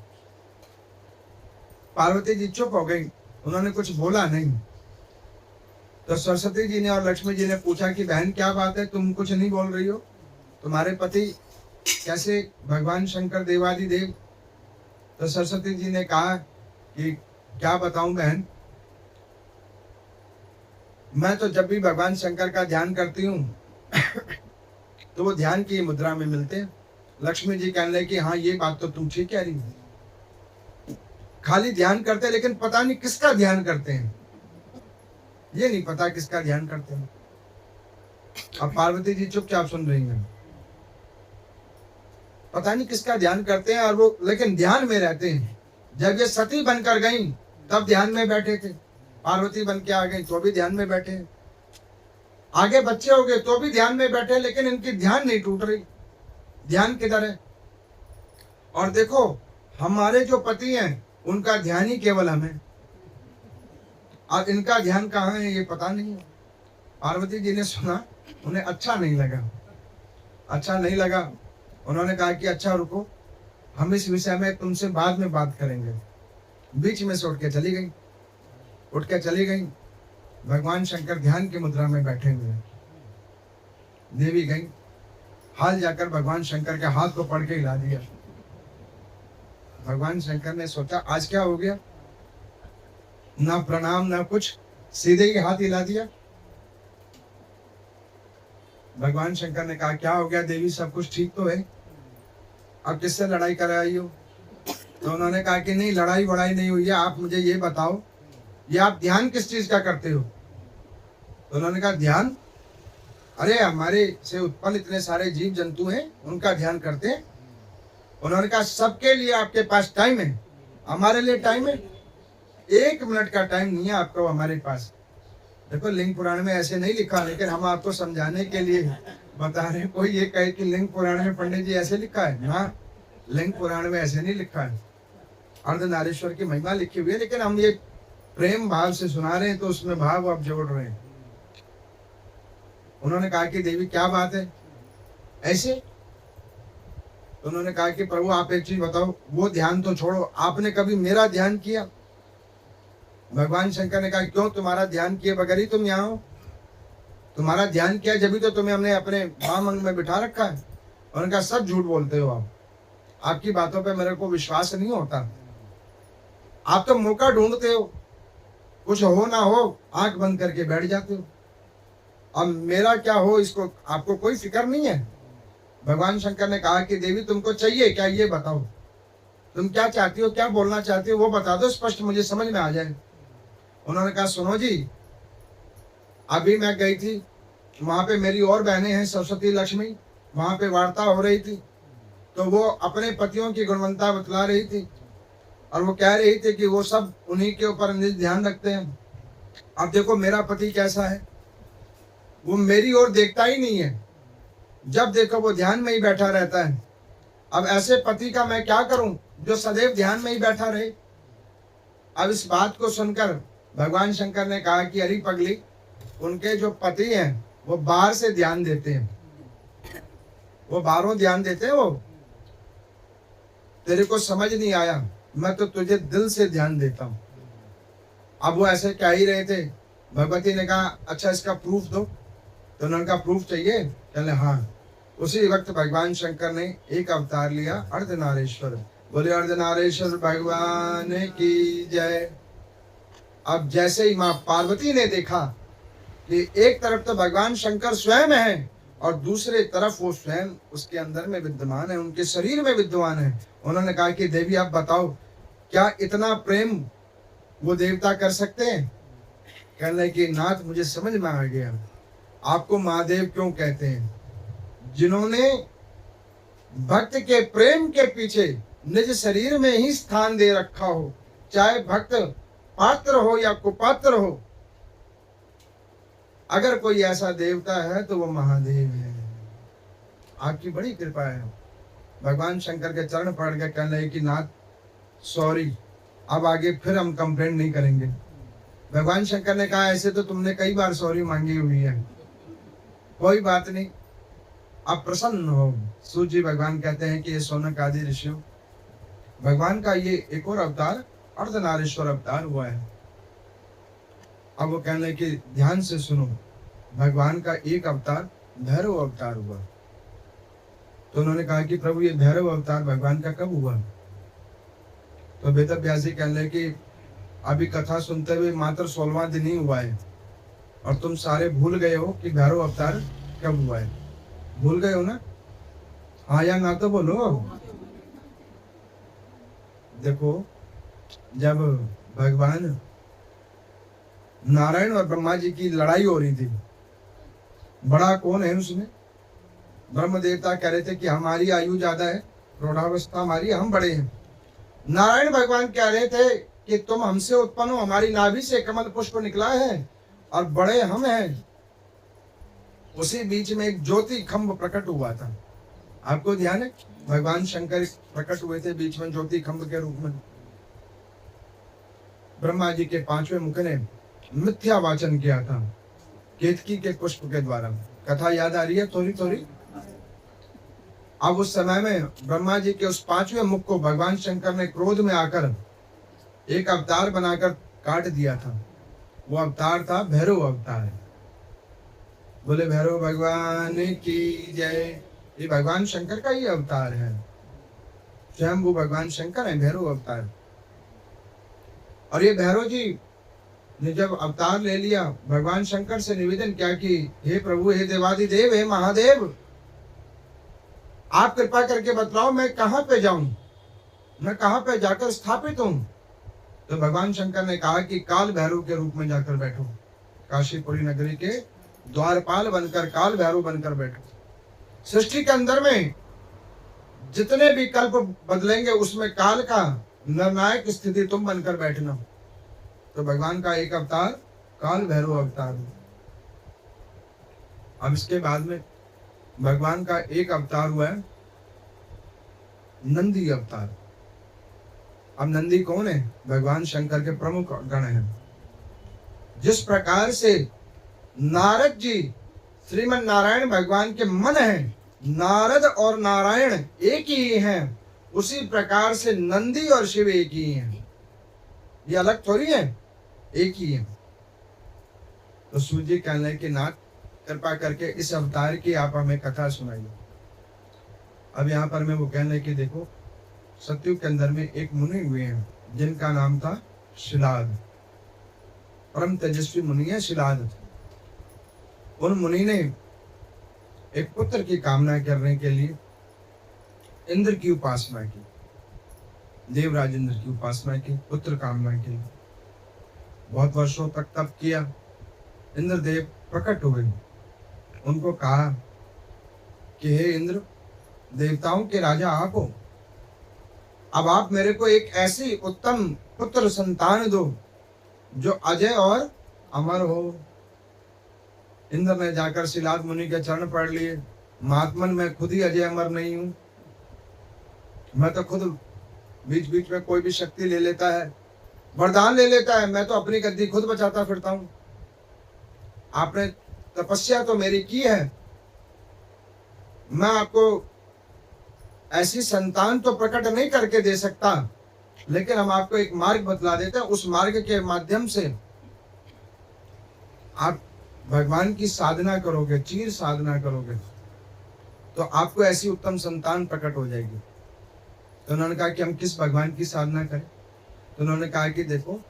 पार्वती जी चुप हो गई, उन्होंने कुछ बोला नहीं। तो सरस्वती जी ने और लक्ष्मी जी ने पूछा कि बहन क्या बात है, तुम कुछ नहीं बोल रही हो, तुम्हारे पति कैसे भगवान शंकर देवादिदेव। तो सरस्वती जी ने कहा कि क्या बताऊं बहन, मैं तो जब भी भगवान शंकर का ध्यान करती हूँ तो वो ध्यान की मुद्रा में मिलते हैं। लक्ष्मी जी कहने लगे कि हाँ ये बात तो तुम ठीक कह रही हो, खाली ध्यान करते हैं लेकिन पता नहीं किसका ध्यान करते हैं, ये नहीं पता किसका ध्यान करते हैं। अब पार्वती जी चुपचाप सुन रही हैं, पता नहीं किसका ध्यान करते हैं, और वो लेकिन ध्यान में रहते हैं। जब ये सती बनकर गई तब ध्यान में बैठे थे, पार्वती बन के आ गई तो भी ध्यान में बैठे, आगे बच्चे हो गए तो भी ध्यान में बैठे, लेकिन इनकी ध्यान नहीं टूट रही। ध्यान किधर है? और देखो हमारे जो पति हैं उनका ध्यान ही केवल हमें, और इनका ध्यान कहाँ है ये पता नहीं है। पार्वती जी ने सुना, उन्हें अच्छा नहीं लगा, अच्छा नहीं लगा। उन्होंने कहा कि अच्छा रुको, हम इस विषय में तुमसे बाद में बात करेंगे। बीच में से उठ के चली गई, उठ के चली गई। भगवान शंकर ध्यान की मुद्रा में बैठे हुए, देवी गई, हाल जाकर भगवान शंकर के हाथ को पकड़ के हिला दिया। भगवान शंकर ने सोचा आज क्या हो गया, ना प्रणाम ना कुछ, सीधे ही हाथ हिला दिया। भगवान शंकर ने कहा क्या हो गया देवी, सब कुछ ठीक तो है, अब किससे लड़ाई कर आई हो? तो उन्होंने कहा कि नहीं लड़ाई वड़ाई नहीं हुई है, आप मुझे ये बताओ ये आप ध्यान किस चीज का करते हो? तो उन्होंने कहा ध्यान, अरे हमारे से उत्पन्न इतने सारे जीव जंतु हैं उनका ध्यान करते हैं। उन्होंने कहा सबके लिए आपके पास टाइम है, हमारे लिए टाइम है? 1 मिनट का टाइम नहीं है आपको हमारे पास। देखो लिंग पुराण में ऐसे नहीं लिखा, लेकिन हम आपको समझाने के लिए बता रहे हैं। कोई ये कहे कि लिंग पुराण में पंडित जी ऐसे लिखा है, ना लिंग पुराण में ऐसे नहीं लिखा है। अर्धनारीश्वर की महिमा लिखी हुई है, लेकिन हम ये प्रेम भाव से सुना रहे हैं तो उसमें भाव आप जोड़ रहे हैं। उन्होंने कहा कि देवी क्या बात है ऐसे? तो उन्होंने कहा कि प्रभु आप एक चीज बताओ, वो ध्यान तो छोड़ो, आपने कभी मेरा ध्यान किया? भगवान शंकर ने कहा क्यों, तुम्हारा ध्यान किए बगैर ही तुम यहाँ हो? तुम्हारा ध्यान किया जब भी तो तुम्हें हमने अपने वाम अंग में बिठा रखा है। उन्होंने कहा सब झूठ बोलते हो आप, आपकी बातों पे मेरे को विश्वास नहीं होता। आप तो मौका ढूंढते हो, कुछ हो ना हो आंख बंद करके बैठ जाते हो। अब मेरा क्या हो इसको आपको कोई फिक्र नहीं है। भगवान शंकर ने कहा कि देवी तुमको चाहिए क्या, ये बताओ, तुम क्या चाहती हो, क्या बोलना चाहती हो, वो बता दो स्पष्ट, मुझे समझ में आ जाए। उन्होंने कहा सुनो जी, अभी मैं गई थी, वहां पे मेरी और बहनें हैं सरस्वती लक्ष्मी, वहां पे वार्ता हो रही थी, तो वो अपने पतियों की गुणवत्ता बतला रही थी, और वो कह रही थी कि वो सब उन्हीं के ऊपर ध्यान रखते हैं। अब देखो मेरा पति कैसा है, वो मेरी ओर देखता ही नहीं है, जब देखो वो ध्यान में ही बैठा रहता है। अब ऐसे पति का मैं क्या करूं जो सदैव ध्यान में ही बैठा रहे? अब इस बात को सुनकर भगवान शंकर ने कहा कि अरे पगली, उनके जो पति हैं वो बाहर से ध्यान देते हैं, वो बाहरों ध्यान देते हैं, वो तेरे को समझ नहीं आया, मैं तो तुझे दिल से ध्यान देता हूं। अब वो ऐसे कह ही रहे थे। भगवती ने कहा अच्छा इसका प्रूफ दो। तो उन्होंने कहा प्रूफ चाहिए? कहले हाँ। उसी वक्त भगवान शंकर ने एक अवतार लिया, अर्धनारेश्वर। बोले अर्धनारेश्वर भगवान की जय। अब जैसे ही माँ पार्वती ने देखा कि एक तरफ तो भगवान शंकर स्वयं है और दूसरे तरफ वो स्वयं उसके अंदर में विद्यमान है, उनके शरीर में विद्यमान है। उन्होंने कहा कि देवी आप बताओ क्या इतना प्रेम वो देवता कर सकते हैं? कहने लगे कि नाथ मुझे समझ में आ गया, आपको महादेव क्यों कहते हैं। जिन्होंने भक्त के प्रेम के पीछे निज शरीर में ही स्थान दे रखा हो, चाहे भक्त पात्र हो या कुपात्र हो, अगर कोई ऐसा देवता है तो वो महादेव है। आपकी बड़ी कृपा है। भगवान शंकर के चरण पकड़ के कहने लगे कि नाथ सॉरी, अब आगे फिर हम कंप्लेंट नहीं करेंगे। भगवान शंकर ने कहा ऐसे तो तुमने कई बार सॉरी मांगी हुई है, कोई बात नहीं, आप प्रसन्न हो। सूर्य जी भगवान कहते हैं कि ये सोनक आदि ऋषियों, भगवान का ये एक और अवतार अर्धनारीश्वर अवतार हुआ है। अब वो कहने कि ध्यान से सुनो, भगवान का एक अवतार भैरव अवतार हुआ। तो उन्होंने कहा कि प्रभु ये भैरव अवतार भगवान का कब हुआ। तो वेद व्यास जी कहने लगे कि अभी कथा सुनते हुए मात्र 16वां दिन ही हुआ है और तुम सारे भूल गए हो कि भैरव अवतार कब हुआ है। भूल गए हो ना? हाँ या ना तो बोलो। देखो, जब भगवान नारायण और ब्रह्मा जी की लड़ाई हो रही थी, बड़ा कौन है उसमें? ब्रह्म देवता कह रहे थे कि हमारी आयु ज्यादा है, प्रौढ़ावस्था हमारी, हम बड़े हैं। नारायण भगवान कह रहे थे कि तुम हमसे उत्पन्न हो, हमारी नाभि से कमल पुष्प निकला है और बड़े हम हैं। उसी बीच में एक ज्योति खंभ प्रकट हुआ था। आपको ध्यान है? भगवान शंकर प्रकट हुए थे बीच में ज्योति खंभ के रूप में। ब्रह्मा जी के 5वें मुख ने मिथ्या वाचन किया था केतकी के पुष्प के द्वारा। कथा याद आ रही है थोड़ी थोड़ी? अब उस समय में ब्रह्मा जी के उस 5वें मुख को भगवान शंकर ने क्रोध में आकर एक अवतार बनाकर काट दिया था। वो अवतार था भैरव अवतार। बोले भैरव भगवान की जय। ये भगवान शंकर का ही अवतार है, स्वयंभू भगवान शंकर है भैरव अवतार। और ये भैरव जी ने जब अवतार ले लिया, भगवान शंकर से निवेदन किया कि हे प्रभु, हे देवादिदेव, हे महादेव, आप कृपा करके बतलाओ मैं कहाँ पे जाऊं, मैं कहाँ पे जाकर स्थापित हूं। तो भगवान शंकर ने कहा कि काल भैरव के रूप में जाकर बैठो, काशीपुरी नगरी के द्वारपाल बनकर, काल भैरव बनकर बैठो। सृष्टि के अंदर में जितने भी कल्प बदलेंगे उसमें काल का निर्णायक स्थिति तुम बनकर बैठना। तो भगवान का एक अवतार काल भैरव अवतार। अब इसके बाद में भगवान का एक अवतार हुआ है नंदी अवतार। अब नंदी कौन है? भगवान शंकर के प्रमुख गण हैं। जिस प्रकार से नारद जी श्रीमन नारायण भगवान के मन हैं, नारद और नारायण एक ही हैं, उसी प्रकार से नंदी और शिव एक ही हैं। ये अलग थोड़ी है, एक ही है। तो सूर्य कहने लगे कि नाथ कृपा करके इस अवतार की आप हमें कथा सुनाइए। अब यहाँ पर मैं वो कहने लगे कि देखो, सतयुग के अंदर में एक मुनि हुए हैं जिनका नाम था शिलाद। परम तेजस्वी मुनि है शिलाद। उन मुनि ने एक पुत्र की कामना करने के लिए इंद्र की उपासना की, देवराज इंद्र की उपासना की, पुत्र कामना के लिए बहुत वर्षों तक तप किया। इंद्रदेव प्रकट हुए, उनको कहा कि हे इंद्र, देवताओं के राजा आप हो, अब आप मेरे को एक ऐसी उत्तम पुत्र संतान दो जो अजय और अमर हो। इंद्र ने जाकर शिलाद मुनि के चरण पकड़ लिए। महात्मन, मैं खुद ही अजय अमर नहीं हूं, मैं तो खुद बीच बीच में कोई भी शक्ति ले लेता है, वरदान ले लेता है, मैं तो अपनी गद्दी खुद बचाता फिरता हूं। आपने तपस्या तो मेरी की है, मैं आपको ऐसी संतान तो प्रकट नहीं करके दे सकता, लेकिन हम आपको एक मार्ग बतला देते हैं। उस मार्ग के माध्यम से आप भगवान की साधना करोगे, चीर साधना करोगे, तो आपको ऐसी उत्तम संतान प्रकट हो जाएगी। तो उन्होंने कहा कि हम किस भगवान की साधना करें? तो उन्होंने कहा कि देखो,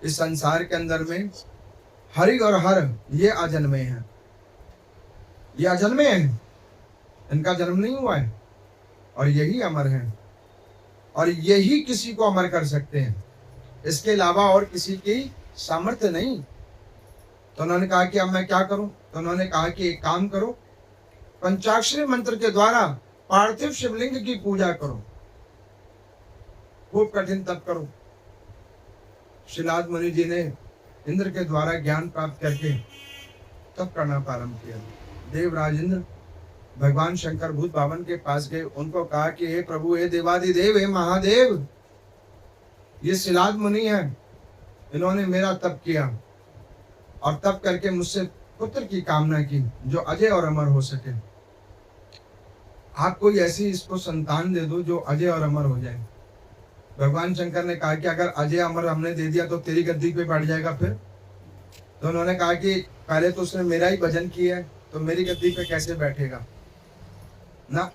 इस संसार के अंदर में हरि और हर ये अजन्मे हैं, ये अजन्मे हैं, इनका जन्म नहीं हुआ है, और यही अमर हैं, और यही किसी को अमर कर सकते हैं। इसके अलावा और किसी की सामर्थ्य नहीं। तो उन्होंने कहा कि अब मैं क्या करूं? तो उन्होंने कहा कि एक काम करो, पंचाक्षरी मंत्र के द्वारा पार्थिव शिवलिंग की पूजा करो, खूब कठिन तप करो। शिलाद मुनि जी ने इंद्र के द्वारा ज्ञान प्राप्त करके तप करना प्रारंभ किया। देवराज इंद्र भगवान शंकर भूत बावन के पास गए, उनको कहा कि हे प्रभु, हे देवादिदेव, हे महादेव, ये शिलाद मुनि है, इन्होंने मेरा तप किया और तप करके मुझसे पुत्र की कामना की जो अजय और अमर हो सके। आप कोई ऐसी इसको संतान दे दो जो अजय और अमर हो जाए। भगवान शंकर ने कहा कि अगर अजय अमर हमने दे दिया तो तेरी गद्दी पे बैठ जाएगा फिर? तो उन्होंने कहा कि पहले तो उसने मेरा ही भजन किया है, तो मेरी गद्दी पे कैसे बैठेगा ना,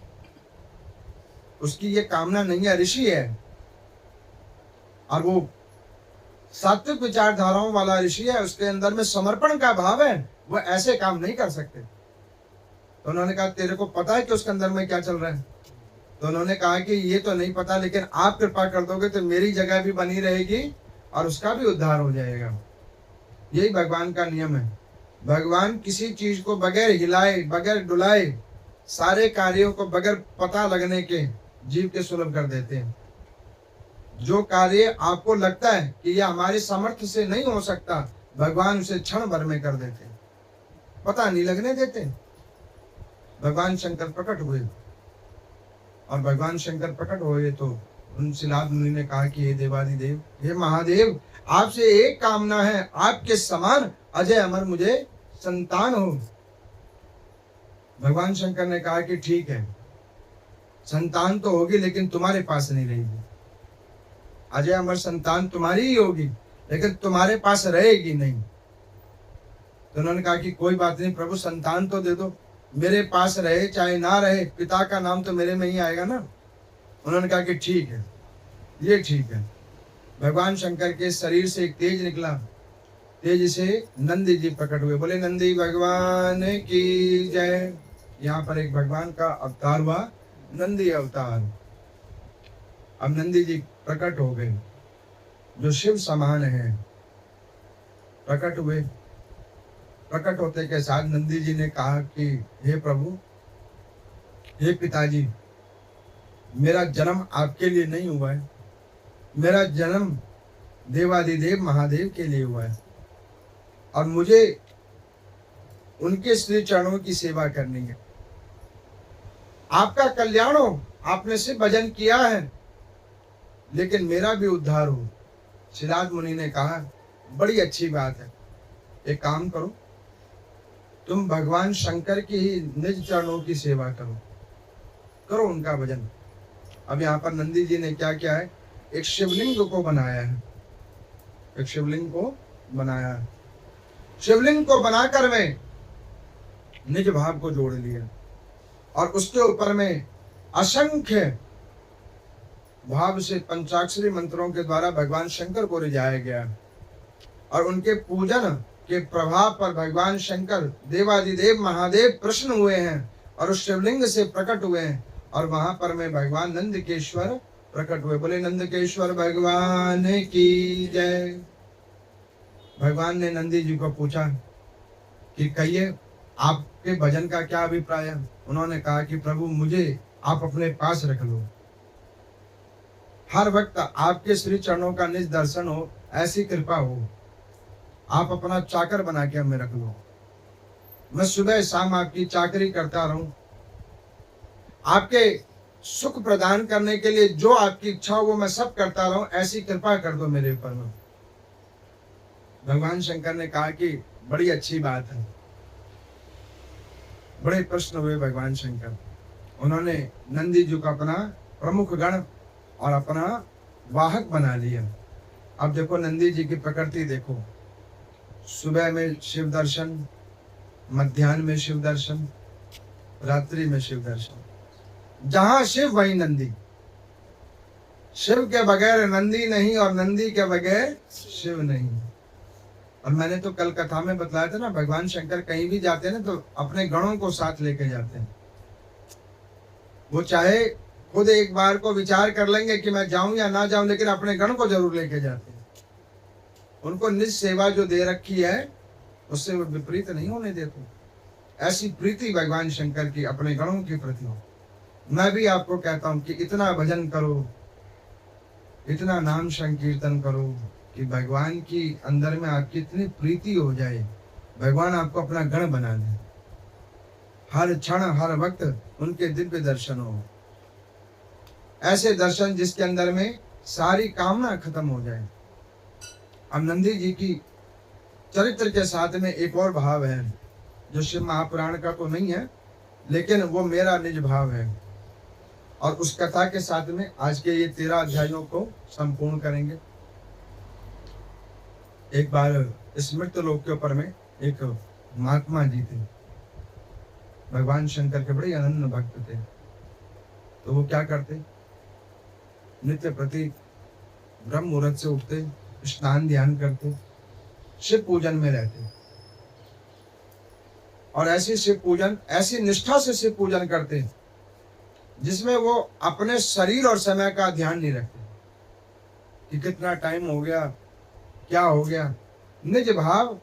उसकी ये कामना नहीं है, ऋषि है और वो सात्विक विचारधाराओं वाला ऋषि है, उसके अंदर में समर्पण का भाव है, वो ऐसे काम नहीं कर सकते। तो उन्होंने कहा तेरे को पता है कि उसके अंदर में क्या चल रहा है? तो उन्होंने कहा कि ये तो नहीं पता, लेकिन आप कृपा कर दोगे तो मेरी जगह भी बनी रहेगी और उसका भी उद्धार हो जाएगा। यही भगवान का नियम है। भगवान किसी चीज को बगैर हिलाए, बगैर डुलाए, सारे कार्यों को बगैर पता लगने के जीव के सुलभ कर देते हैं। जो कार्य आपको लगता है कि यह हमारे सामर्थ्य से नहीं हो सकता, भगवान उसे क्षण भर में कर देते हैं, पता नहीं लगने देते। भगवान शंकर प्रकट हुए और भगवान शंकर प्रकट हुए तो उन शिलाद मुनि ने कहा कि हे देवादिदेव, हे महादेव, आपसे एक कामना है, आपके समान अजय अमर मुझे संतान हो। भगवान शंकर ने कहा कि ठीक है, संतान तो होगी लेकिन तुम्हारे पास नहीं रहेगी। अजय अमर संतान तुम्हारी ही होगी लेकिन तुम्हारे पास रहेगी नहीं। तो उन्होंने कहा कि कोई बात नहीं प्रभु, संतान तो दे दो, मेरे पास रहे चाहे ना रहे, पिता का नाम तो मेरे में ही आएगा ना। उन्होंने कहा कि ठीक है, ये ठीक है। भगवान शंकर के शरीर से एक तेज निकला, तेज से नंदी जी प्रकट हुए। बोले नंदी भगवान की जय। यहाँ पर एक भगवान का अवतार हुआ, नंदी अवतार। अब नंदी जी प्रकट हो गए, जो शिव समान है, प्रकट हुए। प्रकट होते के साथ नंदी जी ने कहा कि हे प्रभु, हे पिताजी, मेरा जन्म आपके लिए नहीं हुआ है, मेरा जन्म देवादिदेव महादेव के लिए हुआ है और मुझे उनके श्री चरणों की सेवा करनी है। आपका कल्याण हो, आपने सिर्फ भजन किया है, लेकिन मेरा भी उद्धार हो। शिलाद मुनि ने कहा बड़ी अच्छी बात है, एक काम करो, तुम भगवान शंकर की ही निज चरणों की सेवा करो, करो उनका भजन। अब यहाँ पर नंदी जी ने क्या किया है, एक शिवलिंग को बनाया है, एक शिवलिंग को बनाया है। शिवलिंग को बनाकर में निज भाव को जोड़ लिया और उसके ऊपर में असंख्य भाव से पंचाक्षरी मंत्रों के द्वारा भगवान शंकर को रिझाया गया और उनके पूजन के प्रभाव पर भगवान शंकर देवादिदेव महादेव प्रसन्न हुए हैं और उस शिवलिंग से प्रकट हुए हैं और वहां पर में भगवान नंदकेश्वर प्रकट हुए। बोले नंदकेश्वर भगवान की जय। भगवान ने नंदी जी को पूछा कि कहिए आपके भजन का क्या अभिप्राय है। उन्होंने कहा कि प्रभु, मुझे आप अपने पास रख लो, हर वक्त आपके श्री चरणों का निज दर्शन हो, ऐसी कृपा हो, आप अपना चाकर बना के हमें रख लो, मैं सुबह शाम आपकी चाकरी करता रहूं, आपके सुख प्रदान करने के लिए जो आपकी इच्छा हो वो मैं सब करता रहूं, ऐसी कृपा कर दो मेरे ऊपर में। भगवान शंकर ने कहा कि बड़ी अच्छी बात है। बड़े प्रश्न हुए भगवान शंकर। उन्होंने नंदी जी को अपना प्रमुख गण और अपना वाहक बना लिया। अब देखो नंदी जी की प्रकृति देखो, सुबह में शिव दर्शन, मध्याह्न में शिव दर्शन, रात्रि में शिव दर्शन। जहां शिव वहीं नंदी, शिव के बगैर नंदी नहीं और नंदी के बगैर शिव नहीं। और मैंने तो कल कथा में बताया था ना, भगवान शंकर कहीं भी जाते हैं ना तो अपने गणों को साथ लेके जाते हैं। वो चाहे खुद एक बार को विचार कर लेंगे कि मैं जाऊं या ना जाऊं, लेकिन अपने गण को जरूर लेके जाते हैं। उनको निज सेवा जो दे रखी है उससे वो विपरीत नहीं होने देते। ऐसी प्रीति भगवान शंकर की अपने गणों के प्रति हो। मैं भी आपको कहता हूं कि इतना भजन करो, इतना नाम संकीर्तन करो कि भगवान की अंदर में आपकी इतनी प्रीति हो जाए, भगवान आपको अपना गण बना दे। हर क्षण हर वक्त उनके दिव्य दर्शन हो, ऐसे दर्शन जिसके अंदर में सारी कामना खत्म हो जाए। अब नंदी जी की चरित्र के साथ में एक और भाव है जो शिव महापुराण का तो नहीं है, लेकिन वो मेरा निज भाव है, और उस कथा के साथ में आज के ये 13 अध्यायों को संपूर्ण करेंगे। एक बार इस मृत लोक के ऊपर में एक महात्मा जी थे, भगवान शंकर के बड़े अनन्य भक्त थे। तो वो क्या करते, नित्य प्रति ब्रह्म मुहूर्त से उठते, स्नान ध्यान करते, शिव पूजन में रहते, और ऐसी शिव पूजन, ऐसी निष्ठा से शिव पूजन करते जिसमें वो अपने शरीर और समय का ध्यान नहीं रखते कि कितना टाइम हो गया, क्या हो गया। निज भाव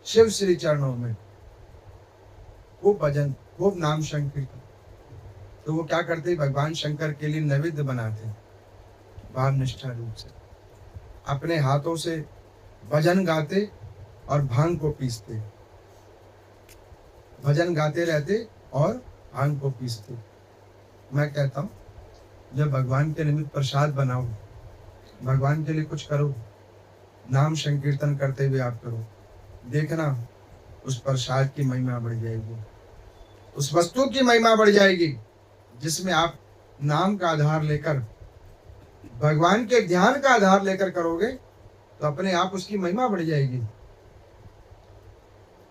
शिव श्री चरणों में, खूब भजन, खूब नाम संकीर्तन। तो वो क्या करते, भगवान शंकर के लिए नैवेद्य बनाते भाव निष्ठा रूप से, अपने हाथों से भजन गाते और भांग को पीसते, भजन गाते रहते और भांग को पीसते। मैं कहता हूँ जब भगवान के निमित्त प्रसाद बनाओ, भगवान के लिए कुछ करो, नाम संकीर्तन करते हुए आप करो, देखना उस प्रसाद की महिमा बढ़ जाएगी, उस वस्तु की महिमा बढ़ जाएगी जिसमें आप नाम का आधार लेकर, भगवान के ध्यान का आधार लेकर करोगे तो अपने आप उसकी महिमा बढ़ जाएगी।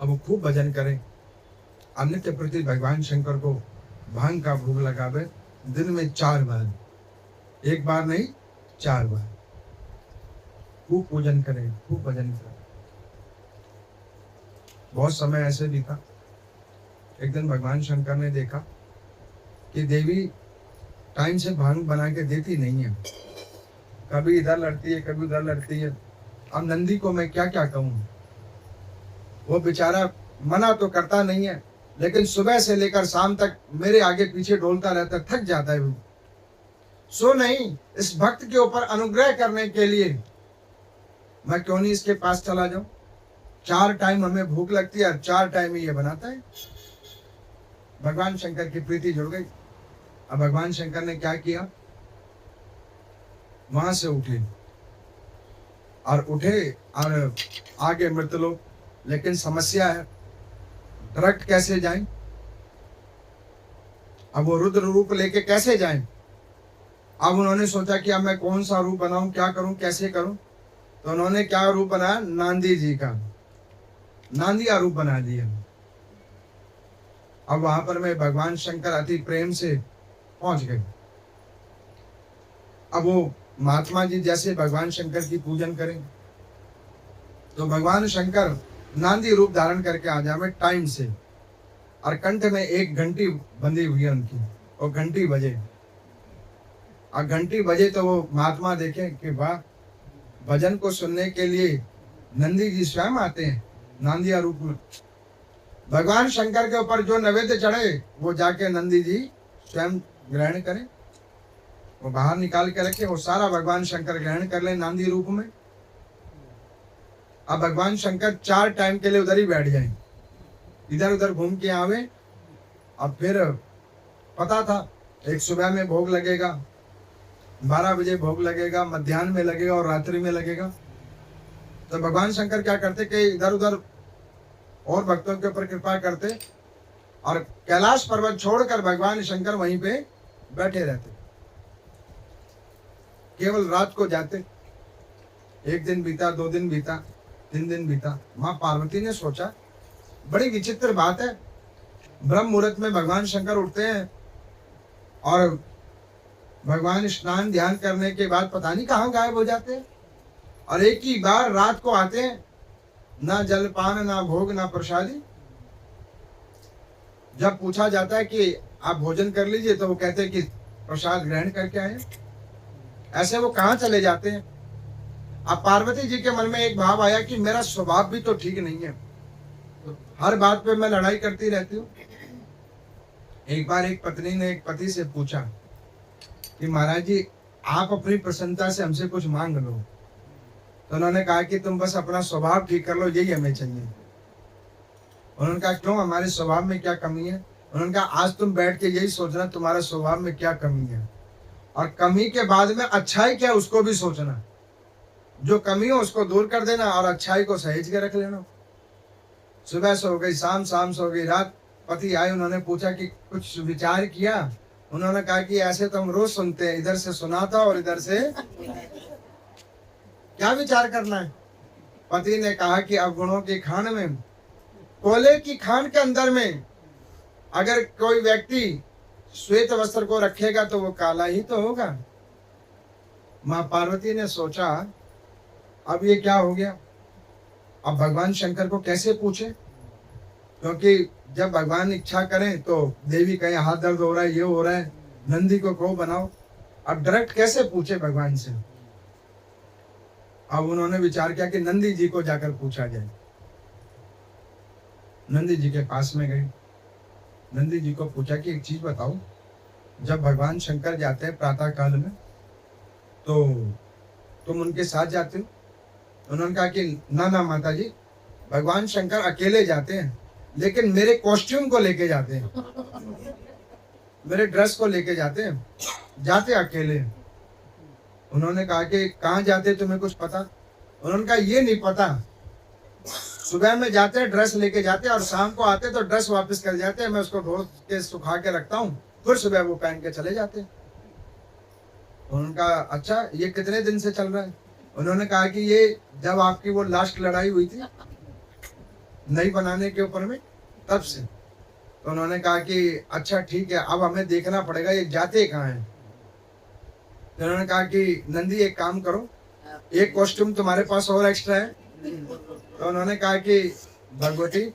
अब वो खूब भजन करें, नित्य प्रति भगवान शंकर को भांग का भोग लगावे, दिन में 4 बार, एक बार नहीं 4 बार, खूब पूजन करें, खूब भजन करें। बहुत समय ऐसे भी था, एक दिन भगवान शंकर ने देखा कि देवी टाइम से भांग बना के देती नहीं है, कभी इधर लड़ती है, कभी उधर लड़ती है। अब नंदी को मैं क्या क्या कहूँ, वो बेचारा मना तो करता नहीं है, लेकिन सुबह से लेकर शाम तक मेरे आगे पीछे डोलता रहता, थक जाता है वो। सो नहीं, इस भक्त के ऊपर अनुग्रह करने के लिए मैं क्यों नहीं इसके पास चला जाऊं। 4 टाइम हमें भूख लगती है और 4 टाइम ही ये बनाता है। भगवान शंकर की प्रीति जुड़ गई। अब भगवान शंकर ने क्या किया, वहां से उठे और आगे मृतलोक। लेकिन समस्या है, डायरेक्ट कैसे जाएं? अब वो रुद्र रूप लेके कैसे जाएं? अब उन्होंने सोचा कि अब मैं कौन सा रूप बनाऊं, क्या करूं, कैसे करूं। तो उन्होंने क्या रूप बनाया, नांदी जी का नांदिया रूप बना दिया। अब वहां पर मैं भगवान शंकर अति प्रेम से पहुंच गए। अब वो महात्मा जी जैसे भगवान शंकर की पूजन करें तो भगवान शंकर नांदी रूप धारण करके आ जाए टाइम से, और कंठ में एक घंटी बंधी हुई है उनकी, और घंटी बजे, और घंटी बजे तो वो महात्मा देखे कि वाह, भजन को सुनने के लिए नंदी जी स्वयं आते हैं नांदिया रूप में। भगवान शंकर के ऊपर जो नैवेद्य चढ़े वो जाके नंदी जी स्वयं ग्रहण करें, वो बाहर निकाल के रखे, वो सारा भगवान शंकर ग्रहण कर ले नांदी रूप में। अब भगवान शंकर 4 टाइम के लिए उधर ही बैठ जाएं, इधर उधर घूम के आवे। अब फिर पता था एक सुबह में भोग लगेगा, 12 बजे भोग लगेगा, मध्याह्न में लगेगा और रात्रि में लगेगा। तो भगवान शंकर क्या करते कि इधर उधर और भक्तों के ऊपर कृपा करते और कैलाश पर्वत छोड़कर भगवान शंकर वहीं पे बैठे रहते, केवल रात को जाते। 1 दिन बीता, 2 दिन बीता, 3 दिन बीता। माँ पार्वती ने सोचा बड़ी विचित्र बात है, ब्रह्म मुहूर्त में भगवान शंकर उठते हैं और भगवान स्नान ध्यान करने के बाद पता नहीं कहाँ गायब हो जाते हैं, और एक ही बार रात को आते हैं, ना जलपान, ना भोग, ना प्रसादी। जब पूछा जाता है कि आप भोजन कर लीजिए तो वो कहते हैं कि प्रसाद ग्रहण करके आए। ऐसे वो कहाँ चले जाते हैं। अब पार्वती जी के मन में एक भाव आया कि मेरा स्वभाव भी तो ठीक नहीं है, तो हर बात पे मैं लड़ाई करती रहती हूँ। एक बार एक पत्नी ने एक पति से पूछा कि महाराज जी, आप अपनी प्रसन्नता से हमसे कुछ मांग लो। तो उन्होंने कहा कि तुम बस अपना स्वभाव ठीक कर लो, यही हमें चाहिए। उन्होंने कहा क्यों, हमारे स्वभाव में क्या कमी है? उन्होंने कहा आज तुम बैठ के यही सोचना तुम्हारा स्वभाव में क्या कमी है, और कमी के बाद में अच्छाई क्या उसको भी सोचना। जो कमी हो उसको दूर कर देना और अच्छाई को सहेज के रख लेना। सुबह सो गई, शाम सो गई, रात पति आए, उन्होंने पूछा कि कुछ विचार किया? उन्होंने कहा कि ऐसे तो हम रोज सुनते हैं, इधर से सुनाता और इधर से क्या विचार करना है? पति ने कहा कि अवगुणों की खान में, कोयले की खान के अंदर में अगर कोई व्यक्ति श्वेत वस्त्र को रखेगा तो वो काला ही तो होगा। मां पार्वती ने सोचा अब ये क्या हो गया, अब भगवान शंकर को कैसे पूछे? क्योंकि जब भगवान इच्छा करें तो देवी कहे हाथ दर्द हो रहा है, ये हो रहा है, नंदी को कहो बनाओ। अब डायरेक्ट कैसे पूछे भगवान से? अब उन्होंने विचार किया कि नंदी जी को जाकर पूछा जाए। नंदी जी के पास में गई, नंदी जी को पूछा कि एक चीज बताओ, जब भगवान शंकर जाते हैं प्रातः काल में तो तुम उनके साथ जाते हो? उन्होंने कहा कि ना माता जी, भगवान शंकर अकेले जाते हैं, लेकिन मेरे कॉस्ट्यूम को लेके जाते हैं, मेरे ड्रेस को लेके जाते हैं, जाते अकेले। उन्होंने कहा कि कहाँ जाते तुम्हें कुछ पता? उन्होंने कहा ये नहीं पता, सुबह में जाते हैं ड्रेस लेके जाते हैं और शाम को आते तो ड्रेस वापस कर जाते हैं, मैं उसको धो के सुखा के रखता हूँ, फिर सुबह वो पहन के चले जाते हैं। उन्होंने कहा अच्छा, ये कितने दिन से चल रहा है? उन्होंने कहा कि ये जब आपकी वो लास्ट लड़ाई हुई थी नई बनाने के ऊपर में, तब से। तो उन्होंने कहा कि अच्छा ठीक है, अब हमें देखना पड़ेगा ये जाते कहाँ हैं। तो उन्होंने कहा कि नंदी एक काम करो, एक कॉस्ट्यूम तुम्हारे पास और एक्स्ट्रा है। तो उन्होंने कहा कि भगवती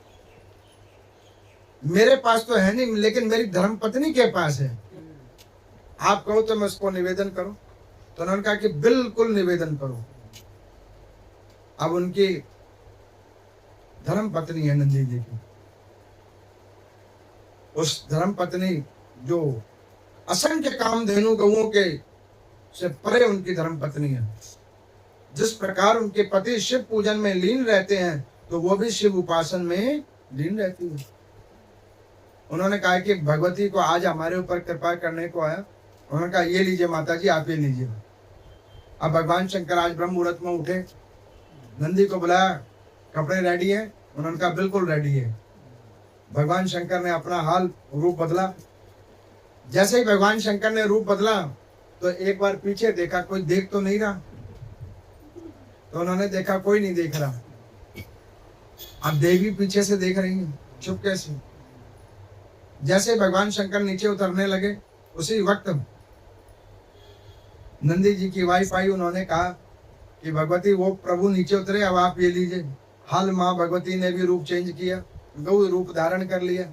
मेरे पास तो है नहीं, लेकिन मेरी धर्म पत्नी के पास है, आप कहो तो मैं उसको निवेदन करूं। तो उन्होंने कहा कि बिल्कुल निवेदन करो। अब उनकी धर्म पत्नी है नंदी जी की, उस धर्म पत्नी जो असंख्य कामधेनु गौओं के से परे उनकी धर्म पत्नी है। जिस प्रकार उनके पति शिव पूजन में लीन रहते हैं तो वो भी शिव उपासन में लीन रहती है। उन्होंने कहा कि भगवती को आज हमारे ऊपर कृपा करने को आया। उन्होंने कहा ये लीजिए माता जी, आप ये लीजिए। अब भगवान शंकर आज ब्रह्म मुहूर्त में उठे, नंदी को बुलाया, कपड़े रेडी है? उन्होंने कहा बिल्कुल रेडी है। भगवान शंकर ने अपना हाल रूप बदला। जैसे ही भगवान शंकर ने रूप बदला तो एक बार पीछे देखा, कोई देख तो नहीं रहा। तो उन्होंने देखा कोई नहीं देख रहा। अब देवी पीछे से देख रही है चुपके से। जैसे भगवान शंकर नीचे उतरने लगे उसी वक्त नंदी जी की वाइफ आई। उन्होंने कहा कि भगवती वो प्रभु नीचे उतरे, अब आप ये लीजिए। हाल माँ भगवती ने भी रूप चेंज किया, गौ रूप धारण कर लिया।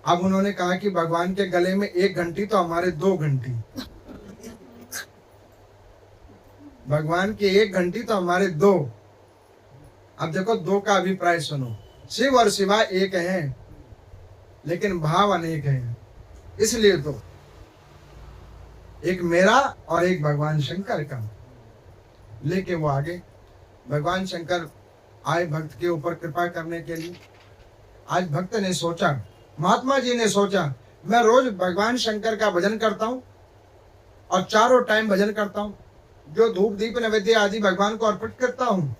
अब उन्होंने कहा कि भगवान के गले में 1 घंटी तो हमारे 2 घंटी, भगवान की 1 घंटी तो हमारे 2। अब देखो 2 का अभिप्राय सुनो। शिव और शिवा एक हैं, लेकिन भाव अनेक हैं। इसलिए तो एक मेरा और एक भगवान शंकर का लेके वो आगे। भगवान शंकर आए भक्त के ऊपर कृपा करने के लिए। आज भक्त ने सोचा, महात्मा जी ने सोचा, मैं रोज भगवान शंकर का भजन करता हूँ और चारों टाइम भजन करता हूँ, जो धूप दीप नैवेद्य आदि भगवान को अर्पित करता हूँ।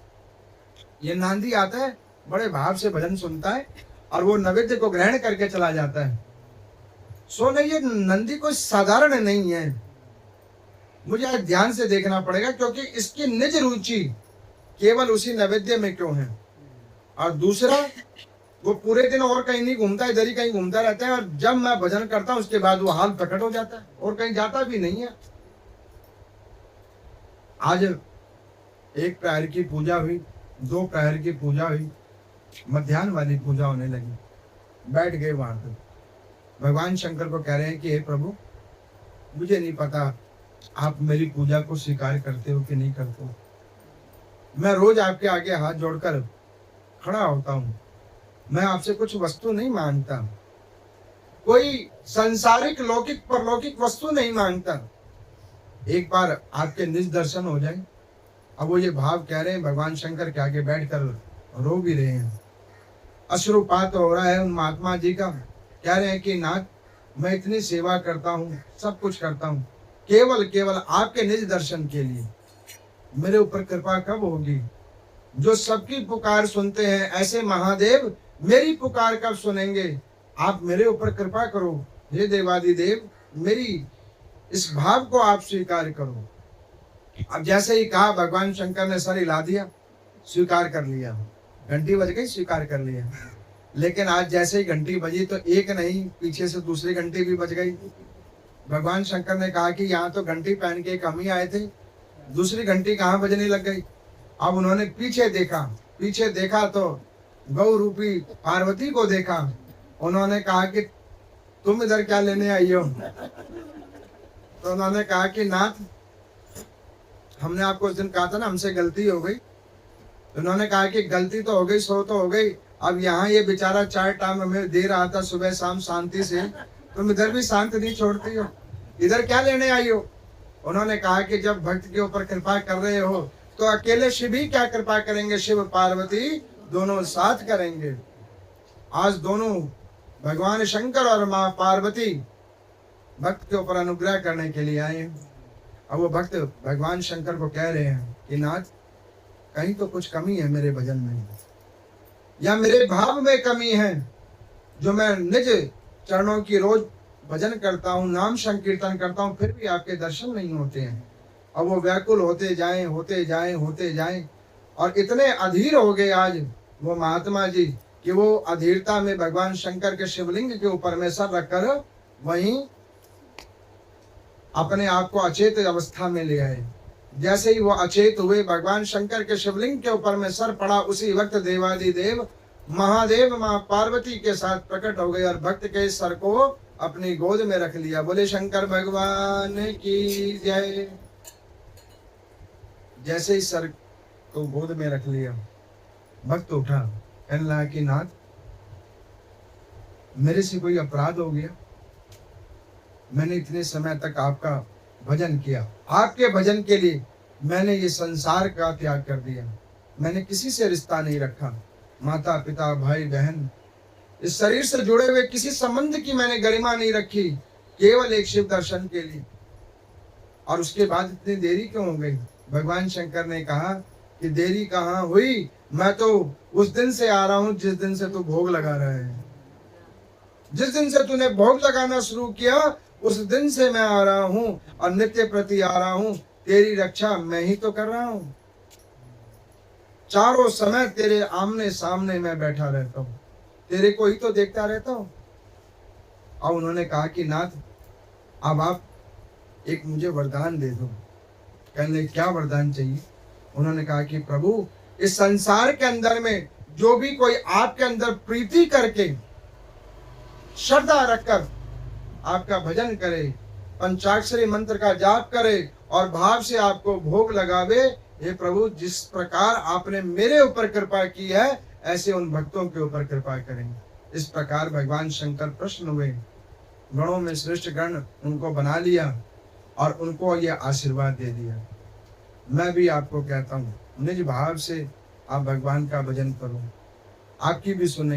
ये नांदी आता है, बड़े भाव से भजन सुनता है और वो नैवेद्य को ग्रहण करके चला जाता है। सो नहीं, ये नंदी कोई साधारण नहीं है। मुझे आज ध्यान से देखना पड़ेगा, क्योंकि इसकी निज रुचि केवल उसी नैवेद्य में क्यों है। और दूसरा, वो पूरे दिन और कहीं नहीं घूमता, इधर ही कहीं घूमता रहता है। और जब मैं भजन करता हूं उसके बाद वो हाल प्रकट हो जाता है और कहीं जाता भी नहीं है। आज 1 प्रहर की पूजा हुई, 2 प्रहर की पूजा हुई, मध्याह्न वाली पूजा होने लगी। बैठ गए वहां पर। भगवान शंकर को कह रहे हैं कि हे प्रभु, मुझे नहीं पता आप मेरी पूजा को स्वीकार करते हो कि नहीं करते हो। मैं रोज आपके आगे हाथ जोड़कर खड़ा होता हूँ। मैं आपसे कुछ वस्तु नहीं मांगता, कोई सांसारिक लौकिक परलौकिक वस्तु नहीं मांगता। एक बार आपके निज दर्शन हो जाए। अब वो ये भाव कह रहे हैं, भगवान शंकर के आगे बैठकर रो भी रहे हैं, अश्रुपात हो रहा है उन महात्मा जी का। कह रहे हैं कि नाथ, मैं इतनी सेवा करता हूँ, सब कुछ करता हूँ, केवल केवल आपके निज दर्शन के लिए। मेरे ऊपर कृपा कब होगी? जो सबकी पुकार सुनते हैं ऐसे महादेव मेरी पुकार कब सुनेंगे? आप मेरे ऊपर कृपा करो हे देवादिदेव, मेरी इस भाव को आप स्वीकार करो। अब जैसे ही कहा, भगवान शंकर ने सर हिला दिया, स्वीकार कर लिया। घंटी बज गई, स्वीकार कर लिया। लेकिन आज जैसे ही घंटी बजी तो एक नहीं, पीछे से दूसरी घंटी भी बज गई। भगवान शंकर ने कहा कि यहाँ तो घंटी पहन के हम ही आए थे, दूसरी घंटी कहाँ बजने लग गई। अब उन्होंने पीछे देखा तो गौ रूपी पार्वती को देखा। उन्होंने कहा कि तुम इधर क्या लेने आई हो? तो उन्होंने कहा कि नाथ, हमने आपको उस दिन कहा था ना, हमसे गलती हो गई। उन्होंने कहा कि गलती तो हो गई, सो तो हो गई, अब यहाँ ये बेचारा 4 टाइम हमें दे रहा था सुबह शाम शांति से, तुम इधर भी शांत नहीं छोड़ती हो, इधर क्या लेने आई हो? उन्होंने कहा कि जब भक्त के ऊपर कृपा कर रहे हो तो अकेले शिव ही क्या कृपा करेंगे, शिव पार्वती दोनों साथ करेंगे। आज दोनों भगवान शंकर और माँ पार्वती भक्त के ऊपर अनुग्रह करने के लिए आए। अब वो भक्त भगवान शंकर को कह रहे हैं कि नाथ, कहीं तो कुछ कमी है मेरे भजन में, या मेरे भाव में कमी है, जो मैं निज चरणों की रोज भजन करता हूँ, नाम संकीर्तन करता हूँ, फिर भी आपके दर्शन नहीं होते हैं। अब वो व्याकुल होते जाएं और इतने अधीर हो गए आज वो महात्मा जी कि वो अधीरता में भगवान शंकर के शिवलिंग के ऊपर में सर रखकर वहीं अपने आप को अचेत अवस्था में ले आए। जैसे ही वो अचेत हुए, भगवान शंकर के शिवलिंग के ऊपर में सर पड़ा, उसी वक्त देवादिदेव महादेव माँ पार्वती के साथ प्रकट हो गए और भक्त के सर को अपनी गोद में रख लिया। बोले शंकर भगवान की जय। जैसे ही सर को गोद में रख लिया, भक्त उठा, कहने लगा कि नाथ, मेरे से कोई अपराध हो गया? मैंने इतने समय तक आपका भजन किया, आपके भजन के लिए मैंने ये संसार का त्याग कर दिया, मैंने किसी से रिश्ता नहीं रखा, माता पिता भाई बहन, इस शरीर से जुड़े हुए किसी संबंध की मैंने गरिमा नहीं रखी, केवल एक शिव दर्शन के लिए। और उसके बाद इतनी देरी क्यों हो गई? भगवान शंकर ने कहा कि देरी कहाँ हुई, मैं तो उस दिन से आ रहा हूं जिस दिन से तू भोग लगा रहा है। जिस दिन से तूने भोग लगाना शुरू किया उस दिन से मैं आ रहा हूं और नित्य प्रति आ रहा हूं, तेरी रक्षा मैं ही तो कर रहा हूं। चारों समय तेरे आमने सामने मैं बैठा रहता हूं, तेरे को ही तो देखता रहता हूं। और उन्होंने कहा कि नाथ, अब आप एक मुझे वरदान दे दो। कहने क्या वरदान चाहिए? उन्होंने कहा कि प्रभु, इस संसार के अंदर में जो भी कोई आपके अंदर प्रीति करके श्रद्धा रखकर आपका भजन करे, पंचाक्षरी मंत्र का जाप करे और भाव से आपको भोग लगावे, हे प्रभु, जिस प्रकार आपने मेरे ऊपर कृपा की है ऐसे उन भक्तों के ऊपर कृपा करें। इस प्रकार भगवान शंकर प्रसन्न हुए, गणों में श्रेष्ठ गण उनको बना लिया और उनको ये आशीर्वाद दे दिया। मैं भी आपको कहता हूँ, निज भाव से आप भगवान का भजन करो, आपकी भी सुनेंगे।